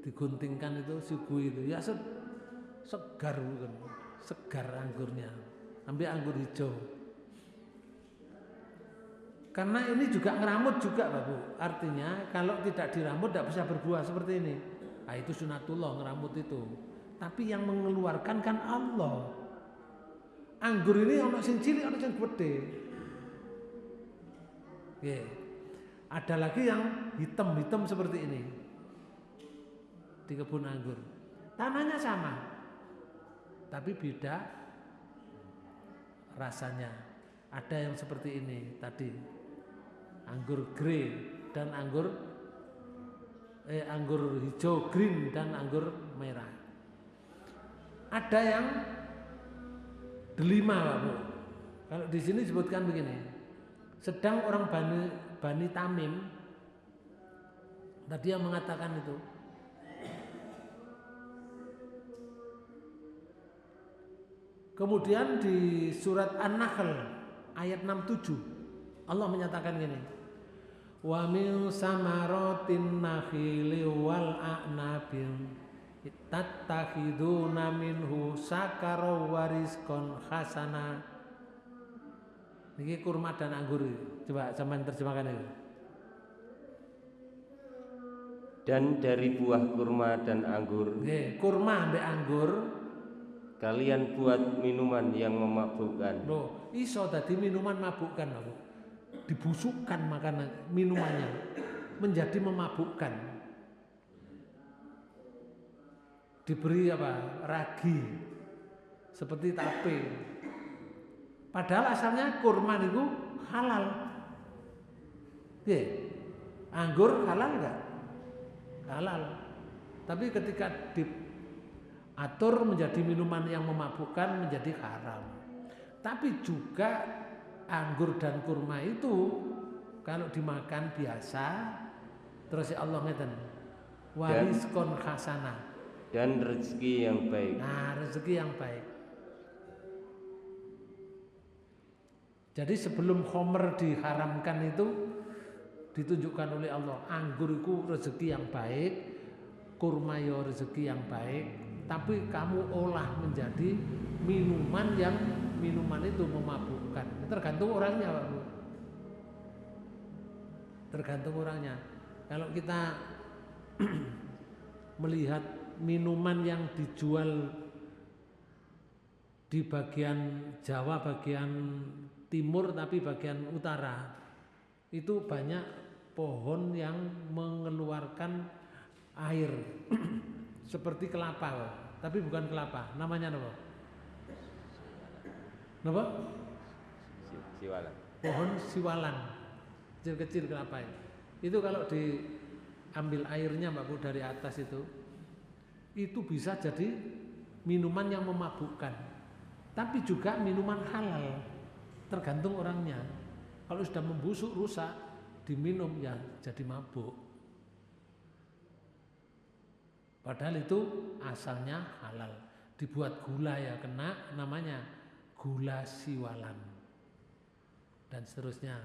diguntingkan itu sugu itu, ya segar bukan, segar anggurnya, ambil anggur hijau. Karena ini juga ngeramut juga Pak Bu. Artinya kalau tidak diramut tidak bisa berbuah seperti ini. Nah, itu sunatullah ngeramut itu. Tapi yang mengeluarkan kan Allah. Anggur ini ono sing cilik, ono sing gede. Ada lagi yang hitam-hitam seperti ini di kebun anggur. Tanahnya sama, tapi beda rasanya. Ada yang seperti ini tadi, anggur grey dan anggur hijau green dan anggur merah. Ada yang delima, Pak Bu. Kalau di sini disebutkan begini, sedang orang Bani Tamim tadi yang mengatakan itu, kemudian di surat An-Nahl ayat 67 Allah menyatakan gini, wa min samaratin nakhili wal a'nabil tattakhiduna minhu sakara wa rizqan hasana. Niki kurma dan anggur. Coba sampean terjemahkan itu. Dan dari buah kurma dan anggur. Nggih, kurma ambek anggur Kalian buat minuman yang memabukkan. Loh, iso tadi minuman mabukkan aku. Dibusukkan makanan minumannya menjadi memabukkan. Diberi apa? Ragi. Seperti tape. Padahal asalnya kurma itu halal. Nggih. Anggur halal enggak? Halal. Tapi ketika diatur menjadi minuman yang memabukkan menjadi haram. Tapi juga anggur dan kurma itu kalau dimakan biasa terus ya Allah ngeten. Wariskon hasanah. Dan rezeki yang baik. Nah, rezeki yang baik. Jadi sebelum khomer diharamkan itu ditunjukkan oleh Allah, anggur itu rezeki yang baik, kurma yo rezeki yang baik, tapi kamu olah menjadi minuman yang minuman itu memabukkan. Tergantung orangnya, Pak Bu. Tergantung orangnya. Kalau kita melihat minuman yang dijual di bagian Jawa, bagian timur tapi bagian utara itu banyak pohon yang mengeluarkan air seperti kelapa, tapi bukan kelapa, namanya apa? Apa? Siwalan. Pohon siwalan, kecil-kecil kelapa itu kalau diambil airnya Mbak Bu dari atas itu bisa jadi minuman yang memabukkan, tapi juga minuman halal, tergantung orangnya. Kalau sudah membusuk rusak diminum ya jadi mabuk. Padahal itu asalnya halal. Dibuat gula ya kena, namanya gula siwalan. Dan seterusnya.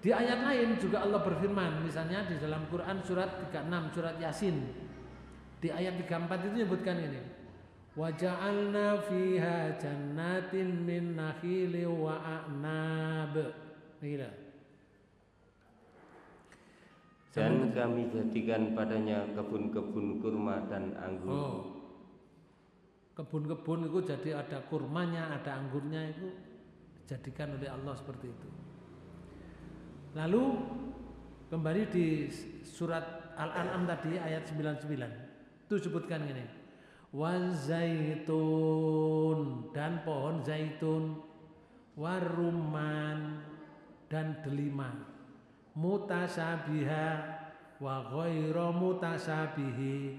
Di ayat lain juga Allah berfirman, misalnya di dalam Quran surat 36, surat Yasin. Di ayat 34 itu menyebutkan ini. Wa ja'alna fiha jannatin min nakhili wa a'nab. Dan kami jadikan padanya kebun-kebun kurma dan anggur. Oh. Kebun-kebun itu jadi ada kurmanya, ada anggurnya, itu dijadikan oleh Allah seperti itu. Lalu kembali di surat Al-An'am tadi ayat 99. Itu sebutkan ini. Wazaitun, dan pohon zaitun, waruman, dan delima, mutasabiha wa ghairu mutasabihi,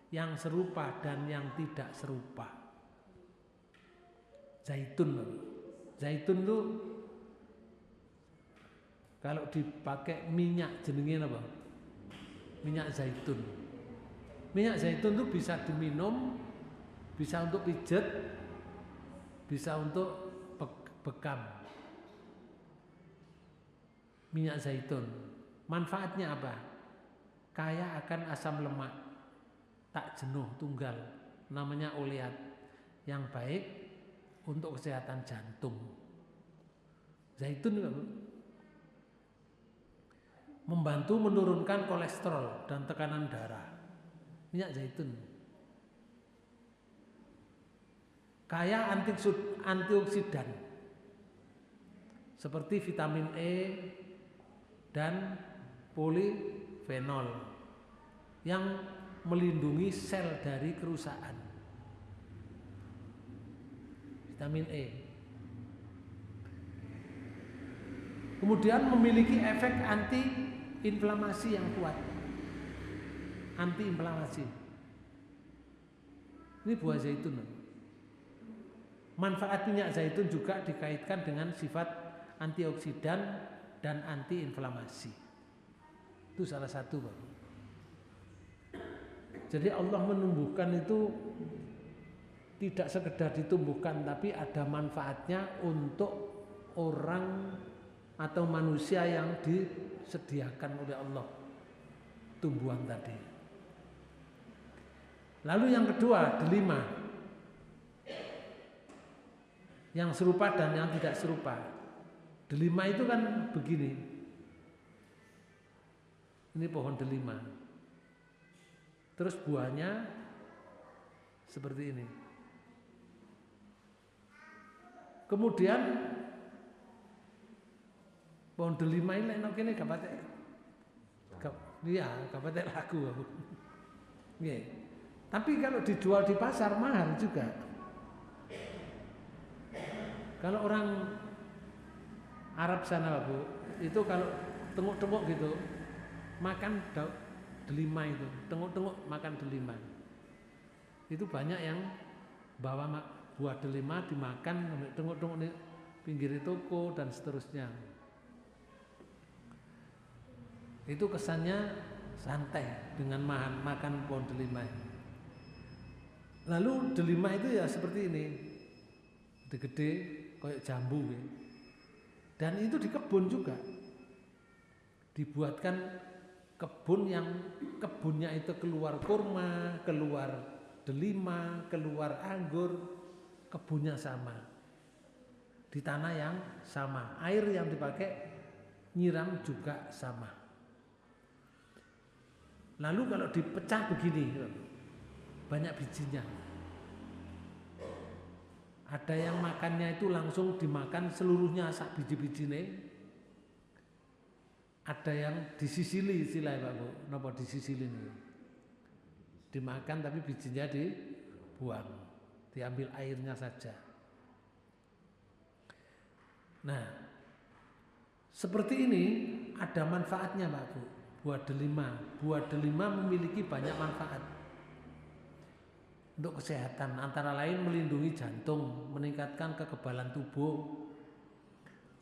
yang serupa dan yang tidak serupa. Zaitun itu kalau dipakai minyak jenenge apa? Minyak zaitun. Minyak zaitun itu bisa diminum, bisa untuk pijet, bisa untuk bekam. Minyak zaitun. Manfaatnya apa? Kaya akan asam lemak, tak jenuh tunggal, namanya oleat, yang baik untuk kesehatan jantung. Zaitun membantu menurunkan kolesterol dan tekanan darah. Minyak zaitun kaya antioksidan seperti vitamin E dan polifenol yang melindungi sel dari kerusakan. Vitamin E Kemudian memiliki efek anti-inflamasi yang kuat. Anti-inflamasi. Ini buah zaitun. Manfaat minyak zaitun juga dikaitkan dengan sifat antioksidan dan anti-inflamasi. Itu salah satu, Pak. Jadi Allah menumbuhkan itu tidak sekedar ditumbuhkan, tapi ada manfaatnya untuk orang atau manusia yang disediakan oleh Allah tumbuhan tadi. Lalu yang kedua, delima. Yang serupa dan yang tidak serupa. Delima itu kan begini. Ini pohon delima. Terus buahnya seperti ini. Kemudian pohon delima ini enak ini gak patek. Iya, gak patek laku aku. Nggih. Tapi kalau dijual di pasar mahal juga. Kalau orang Arab sana, Bu, itu kalau tenguk-tenguk gitu makan delima itu, tenguk-tenguk makan delima. Itu banyak yang bawa buah delima dimakan tenguk-tenguk di pinggir toko dan seterusnya. Itu kesannya santai dengan makan pohon delima. Lalu delima itu ya seperti ini, gede-gede kayak jambu ya. Dan itu di kebun juga, dibuatkan kebun yang kebunnya itu keluar kurma, keluar delima, keluar anggur, kebunnya sama, di tanah yang sama, air yang dipakai nyiram juga sama. Lalu kalau dipecah begini, banyak bijinya. Ada yang makannya itu langsung dimakan seluruhnya sak biji-bijine. Ada yang disisili istilahnya Pak Bu, napa disisili nih? Dimakan tapi bijinya dibuang, diambil airnya saja. Nah, seperti ini ada manfaatnya Pak Bu. Buah delima memiliki banyak manfaat untuk kesehatan, antara lain melindungi jantung, meningkatkan kekebalan tubuh,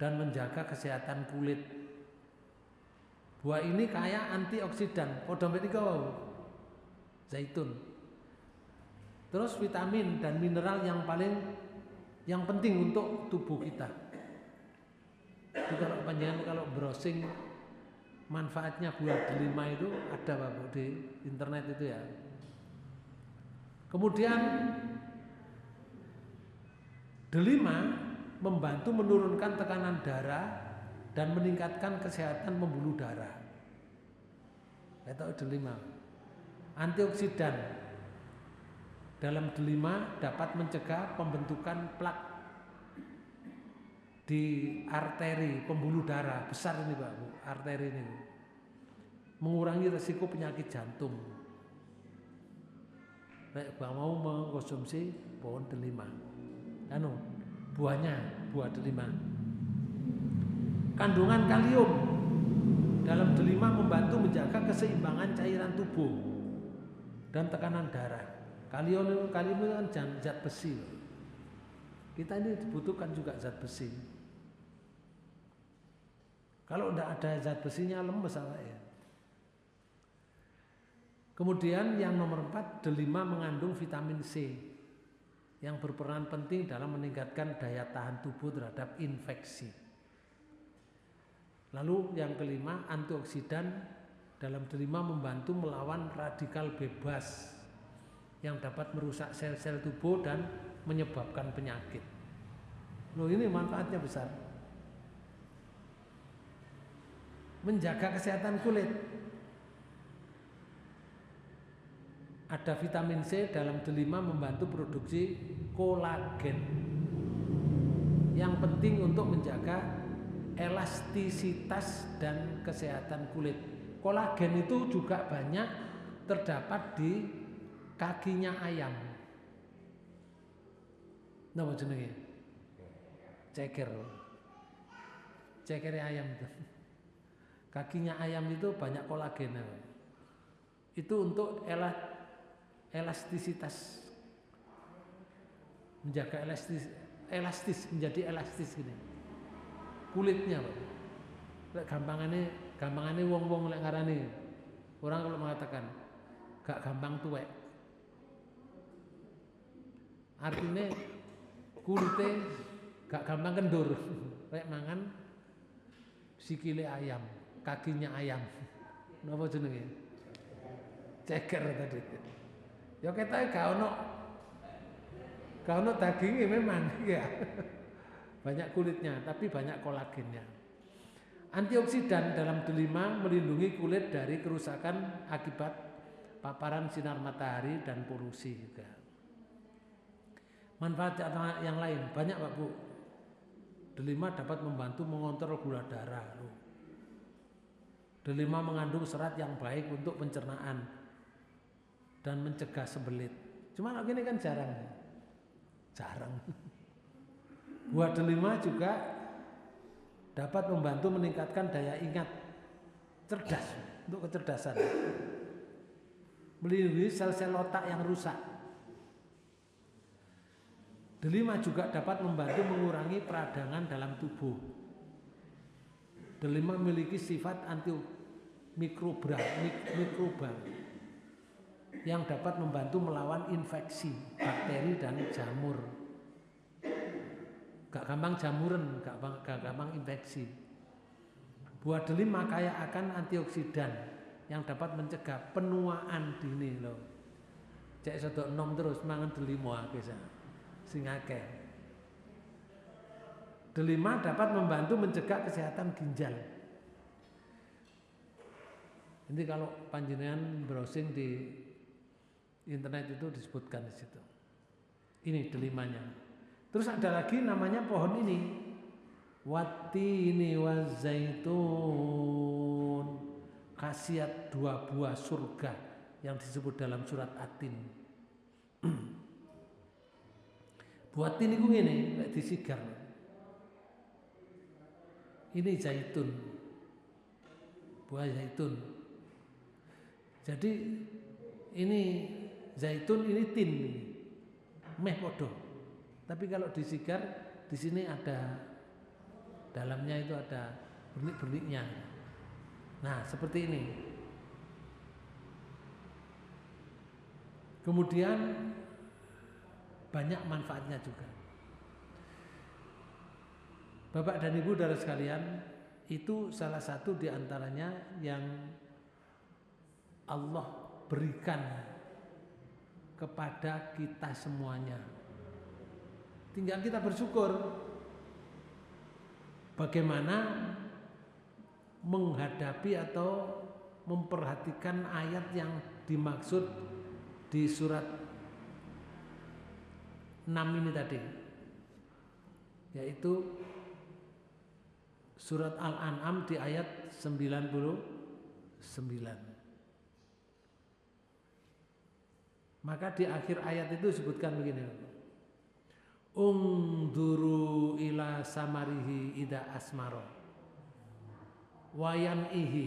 dan menjaga kesehatan kulit. Buah ini kaya antioksidan, podo zaitun. Terus vitamin dan mineral yang penting untuk tubuh kita. Itu kalau browsing manfaatnya buah delima itu ada Pak Bu di internet itu ya. Kemudian delima membantu menurunkan tekanan darah dan meningkatkan kesehatan pembuluh darah. Itu delima. Antioksidan dalam delima dapat mencegah pembentukan plak di arteri pembuluh darah besar ini Pak Bu, arteri ini. Mengurangi resiko penyakit jantung. Nek mau mengkonsumsi pohon delima, buah delima. Kandungan kalium dalam delima membantu menjaga keseimbangan cairan tubuh dan tekanan darah. Kalium itu kan zat besi. Kita ini dibutuhkan juga zat besi. Kalau tidak ada zat besinya lemes ya. Kemudian yang nomor 4, delima mengandung vitamin C yang berperan penting dalam meningkatkan daya tahan tubuh terhadap infeksi. Lalu yang kelima, antioksidan dalam delima membantu melawan radikal bebas yang dapat merusak sel-sel tubuh dan menyebabkan penyakit. Loh, ini manfaatnya besar. Menjaga kesehatan kulit. Ada vitamin C dalam delima membantu produksi kolagen yang penting untuk menjaga elastisitas dan kesehatan kulit. Kolagen itu juga banyak terdapat di kakinya ayam. Napa jenenge? Ceker. cekere ayam itu. Kakinya ayam itu banyak kolagen. Itu untuk elastisitas, menjaga elastis menjadi elastis gini. Kulitnya, Pak. Gampangane wong-wong lek ngarani. Orang kalau mengatakan gak gampang tuwek. Artinya kulitnya gak gampang kendur. Lek mangan sikile ayam, kakinya ayam. Napa jenenge? Ceker tadi. Ya ketoke gak ono dagingnya memang ya. Banyak kulitnya, tapi banyak kolagennya. Antioksidan dalam delima melindungi kulit dari kerusakan akibat paparan sinar matahari dan polusi juga. Manfaat yang lain banyak Pak Bu. Delima dapat membantu mengontrol gula darah. Delima mengandung serat yang baik untuk pencernaan dan mencegah sembelit. Cuma gini kan jarang. Buah delima juga dapat membantu meningkatkan daya ingat, cerdas untuk kecerdasan, melindungi sel-sel otak yang rusak. Delima juga dapat membantu mengurangi peradangan dalam tubuh. Delima memiliki sifat antimikroba yang dapat membantu melawan infeksi, bakteri dan jamur. Gak gampang jamuran, gak gampang infeksi. Buah delima kaya akan antioksidan yang dapat mencegah penuaan dini loh. Cek sodok nom terus mangan delima akeh sing akeh. Delima dapat membantu mencegah kesehatan ginjal. Ini kalau panjenengan browsing di internet itu disebutkan di situ. Ini delimanya. Terus ada lagi namanya pohon ini, wattini wazaitun, khasiat dua buah surga yang disebut dalam surat At-Tin. Buah tin itu ngene, lek disigar. Ini zaitun, buah zaitun. Jadi ini zaitun, ini tin, meh podo. Tapi kalau disigar di sini ada dalamnya itu ada bernik-berniknya. Nah, seperti ini. Kemudian banyak manfaatnya juga. Bapak dan Ibu saudara sekalian, itu salah satu di antaranya yang Allah berikan kepada kita semuanya. Tinggal kita bersyukur bagaimana menghadapi atau memperhatikan ayat yang dimaksud di surat 6 ini tadi, yaitu surat Al-An'am di ayat 99. Maka di akhir ayat itu disebutkan begini, ungduru ila samarihi ida asmaro wayan'ihi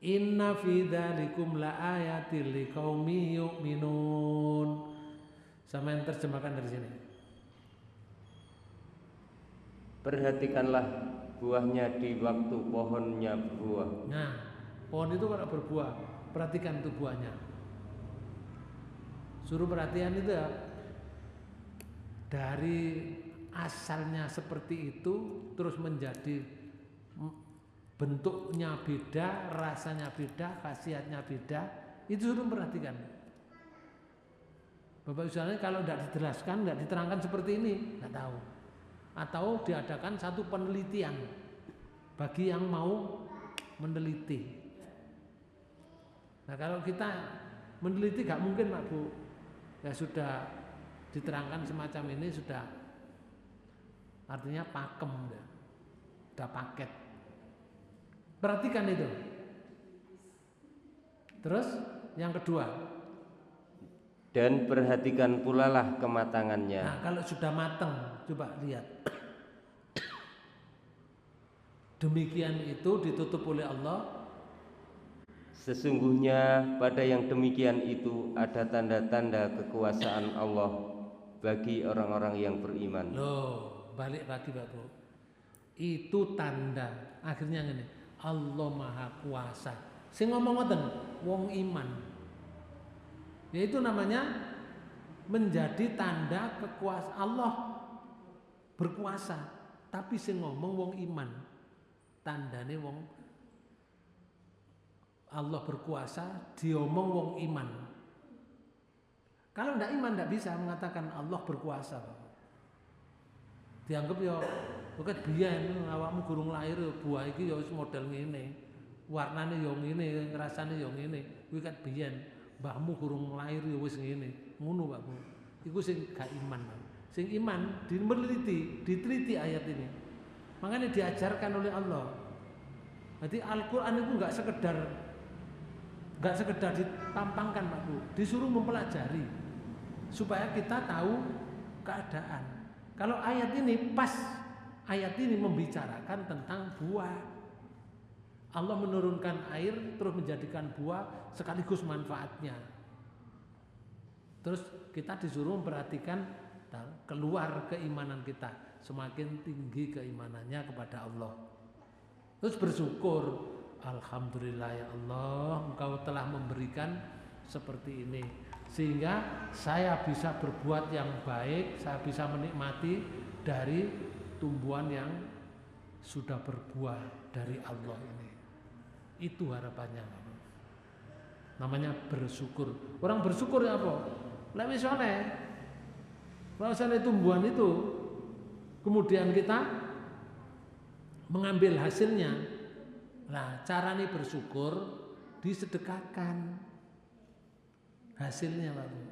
inna fi dzalikum la ayatil liqaumi yu'minun. Sama yang terjemahkan dari sini. Perhatikanlah buahnya di waktu pohonnya berbuah. Nah, pohon itu kalau berbuah, perhatikan tuh buahnya. Suruh perhatian itu ya. Dari asalnya seperti itu terus menjadi bentuknya beda, rasanya beda, khasiatnya beda, itu suruh perhatikan. Bapak Ibu kalau tidak dijelaskan, tidak diterangkan seperti ini, nggak tahu. Atau diadakan satu penelitian bagi yang mau meneliti. Nah kalau kita meneliti nggak mungkin Pak Bu, ya sudah diterangkan semacam ini sudah artinya pakem, sudah paket. Perhatikan itu. Terus yang kedua, dan perhatikan pula lah kematangannya. Nah kalau sudah matang, coba lihat. Demikian itu ditutup oleh Allah. Sesungguhnya pada yang demikian itu ada tanda-tanda kekuasaan Allah bagi orang-orang yang beriman. Loh, balik lagi Pak Bro. Itu tanda akhirnya ngene. Allah Maha Kuasa. Sing ngomong ngoten wong iman. Yaitu namanya menjadi tanda kekuasaan Allah berkuasa. Tapi sing ngomong wong iman. Tandane wong Allah berkuasa diomong wong iman. Kalau ndak iman ndak bisa mengatakan Allah berkuasa. Dianggap ya bukan biyen awakmu gurung lahir ya buah iki ya wis model ngene. Warnane ya ngene, rasane ya ngene. Kuwi kat biyen mbahmu gurung lahir ya wis ngene. Ngono Pak Bu. Iku sing gak iman. Sing iman diteliti ayat ini. Makanya diajarkan oleh Allah. Jadi Al-Qur'an itu enggak sekedar ditampangkan Pak Bu, disuruh mempelajari supaya kita tahu keadaan. Kalau ayat ini pas, ayat ini membicarakan tentang buah. Allah menurunkan air terus menjadikan buah sekaligus manfaatnya. Terus kita disuruh memperhatikan keluar keimanan kita, semakin tinggi keimanannya kepada Allah. Terus bersyukur, alhamdulillah ya Allah, Engkau telah memberikan seperti ini sehingga saya bisa berbuat yang baik, saya bisa menikmati dari tumbuhan yang sudah berbuah dari Allah ini. Itu harapannya. Namanya bersyukur. Orang bersyukur ya apa? Lek wis oleh. Kalau misalnya tumbuhan itu kemudian kita mengambil hasilnya, nah caranya bersyukur disedekahkan hasilnya Pak Bu.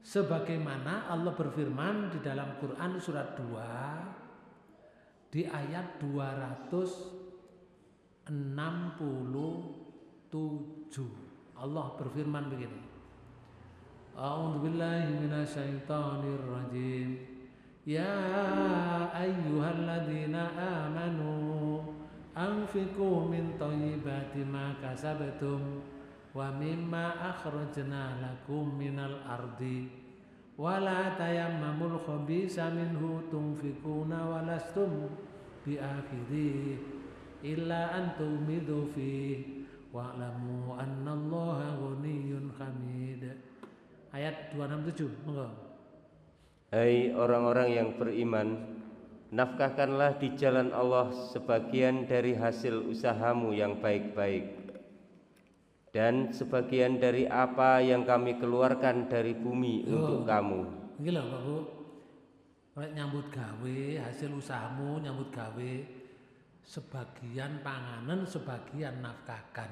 Sebagaimana Allah berfirman di dalam Quran surat 2 di ayat 267. Allah berfirman begini. A'udzubillahi minasyaitonirrajim. Ya ayyuhalladzina amanu anfiqu min thayyibati ma kasabtum wa mimma akhrajna lakum minal ardi wa la tayammamul khabisa minhu tunfiquna wa lastum biakhidhi illa an tumidu fi wa'lamu annallaha ghaniyyun hamid. Ayat 267, monggo. Hai orang-orang yang beriman, nafkahkanlah di jalan Allah sebagian dari hasil usahamu yang baik-baik dan sebagian dari apa yang kami keluarkan dari bumi untuk kamu. Iki lho Pak Bu. Nek nyambut gawe, hasil usahamu nyambut gawe, sebagian panganan, sebagian nafkahkan.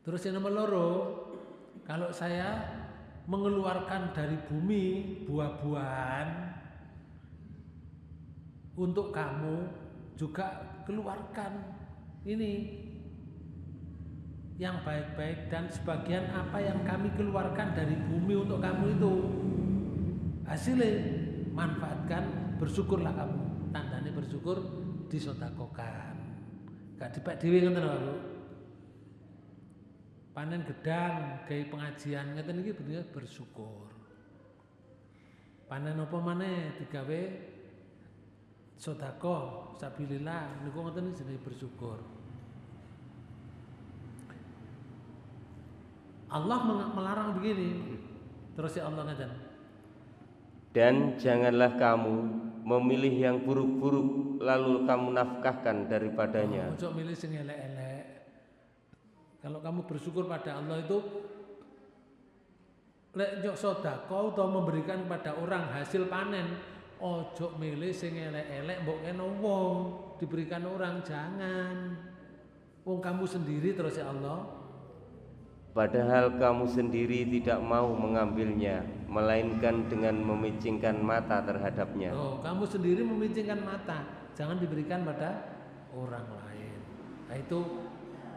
Terus yang nomor loro, kalau saya mengeluarkan dari bumi buah-buahan untuk kamu, juga keluarkan ini yang baik-baik dan sebagian apa yang kami keluarkan dari bumi untuk kamu itu hasilnya manfaatkan, bersyukurlah kamu. Tandanya bersyukur disodakokan. Gak dipek dhewe ngoten lho Bu. Panen gedang gawe pengajian ngeten iki bentuk bersyukur. Panen apa maneh digawe sedekah sabilillah niku ngoten jenenge bersyukur. Allah melarang begini. Terus ya Allah ngeten. Dan janganlah kamu memilih yang buruk-buruk lalu kamu nafkahkan daripadanya. Ojo milih sing elek-elek. Kalau kamu bersyukur pada Allah itu lek njok sedekah utawa memberikan kepada orang hasil panen, ojo milih sing elek-elek mbok kena wong, diberikan orang, jangan. Wong kamu sendiri terus ya Allah. Padahal kamu sendiri tidak mau mengambilnya, melainkan dengan memicingkan mata terhadapnya. Oh, kamu sendiri memicingkan mata, jangan diberikan pada orang lain. Nah, itu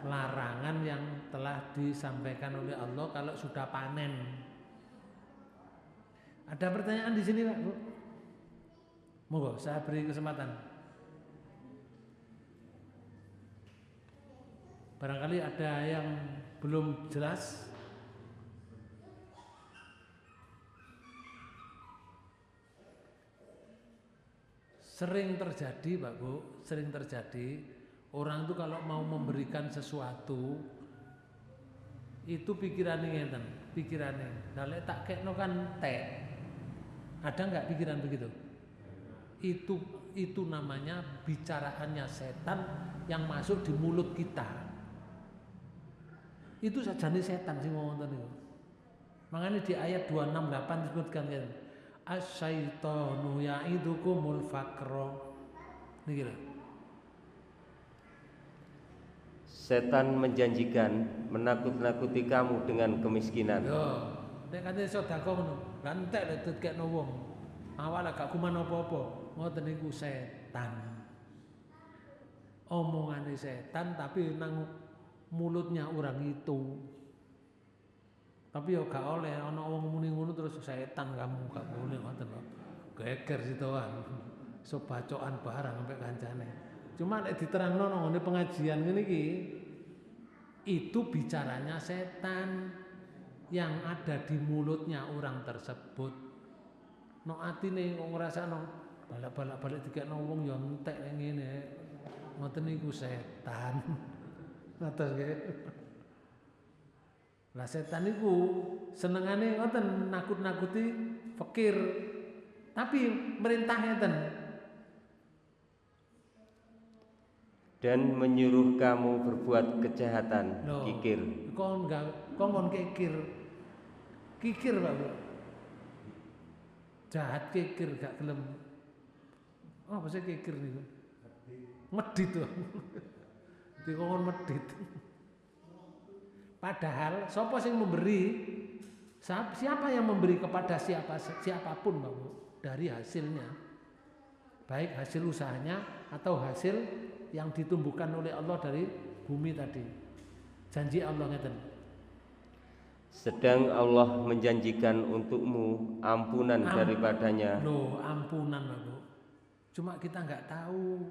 larangan yang telah disampaikan oleh Allah kalau sudah panen. Ada pertanyaan di sini Pak Bu? Monggo saya beri kesempatan. Barangkali ada yang belum jelas. Sering terjadi Pak Bu, sering terjadi orang itu kalau mau memberikan sesuatu itu pikirannya ngeten, pikirannya. Nah lek tak kekno kan teh. Ada nggak pikiran begitu? Itu namanya bicaraannya setan yang masuk di mulut kita. Itu sajane setan sing ngomong niku. Makanya di ayat 268 disebutkan kan asyaitonu ya'idukumul faqra. Niki lho. Setan menjanjikan menakut-nakuti kamu dengan kemiskinan. Yo, nek kate sedekah ngono, lan entek lek dikekno wong. Awak gak kuman apa-apa. Ngoten niku setan. Omongane setan tapi nang mulutnya orang itu. Tapi yo gak oleh ana wong muni ngono terus setan kamu gak boleh ngoten lho. Geger sitoan. So bacokan barang sampai kancane. Cuma nek diterangno nang ngene pengajian ngene iki itu bicaranya setan yang ada di mulutnya orang tersebut. No atine kok ngrasakno balak-balak dikekno wong ya entek ngene. Ngoten niku setan. Ngoten nggih. Lah setan niku senengane ngoten nakut-nakuti fakir. Tapi merintah ngeten. Dan menyuruh kamu berbuat kejahatan. Loh, Kikir. Kon kikir. Kikir Pak Bu. Jahat kikir gak gelem. Oh, apa sih kikir niku? Medit tuh. Dikon medit. Padahal siapa sing memberi? Siapa yang memberi kepada siapapun Pak Bu dari hasilnya. Baik hasil usahanya atau hasil yang ditumbuhkan oleh Allah dari bumi tadi. Janji Allah ngeten. Sedang Allah menjanjikan untukmu ampunan daripadanya. Loh, ampunan Pak Bu. Cuma kita nggak tahu.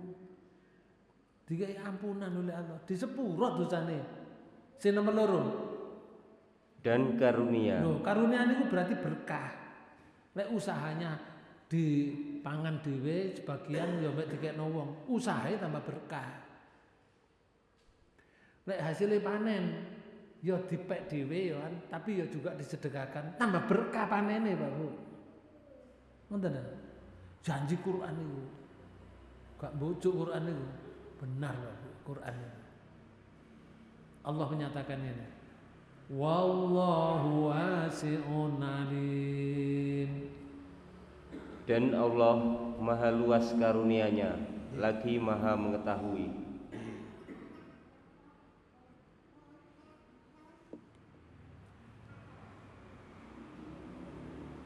Dikai ampunan oleh Allah, disepurot dosane. Sing nomor loro. Dan karunia. Loh, karunia niku berarti berkah. Lek usahanya dipangan dhewe sebagian ya mek dikekno wong, usahae tambah berkah. Lek hasilnya panen ya dipek dhewe ya kan, tapi ya juga disedekahkan, tambah berkah panene Pak Bu. Ngoten ta? Janji Quran niku. Gak bojo Quran niku. Benar Pak Bu, Quran niku. Allah menyatakan ini. Wallahu wasi'un alim. Dan Allah maha luas karunia-Nya, lagi maha mengetahui.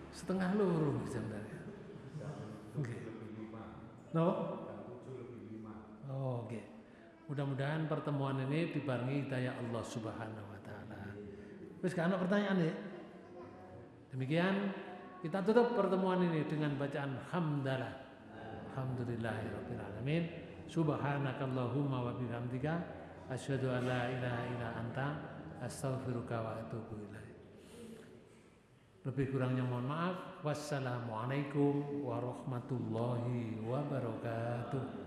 Setengah loro sebenarnya. Oke. No? Oh, oke. Mudah-mudahan pertemuan ini dibarengi hidayah Allah Subhanahu wa taala. Wis gak ana pertanyaan ya? Demikian kita tutup pertemuan ini dengan bacaan hamdalah. Alhamdulillahirabbil alamin. Subhanakallahumma wa bihamdika asyhadu an la ilaha illa anta astaghfiruka wa atubu ilaik. Lebih kurangnya mohon maaf. Wassalamualaikum warahmatullahi wabarakatuh.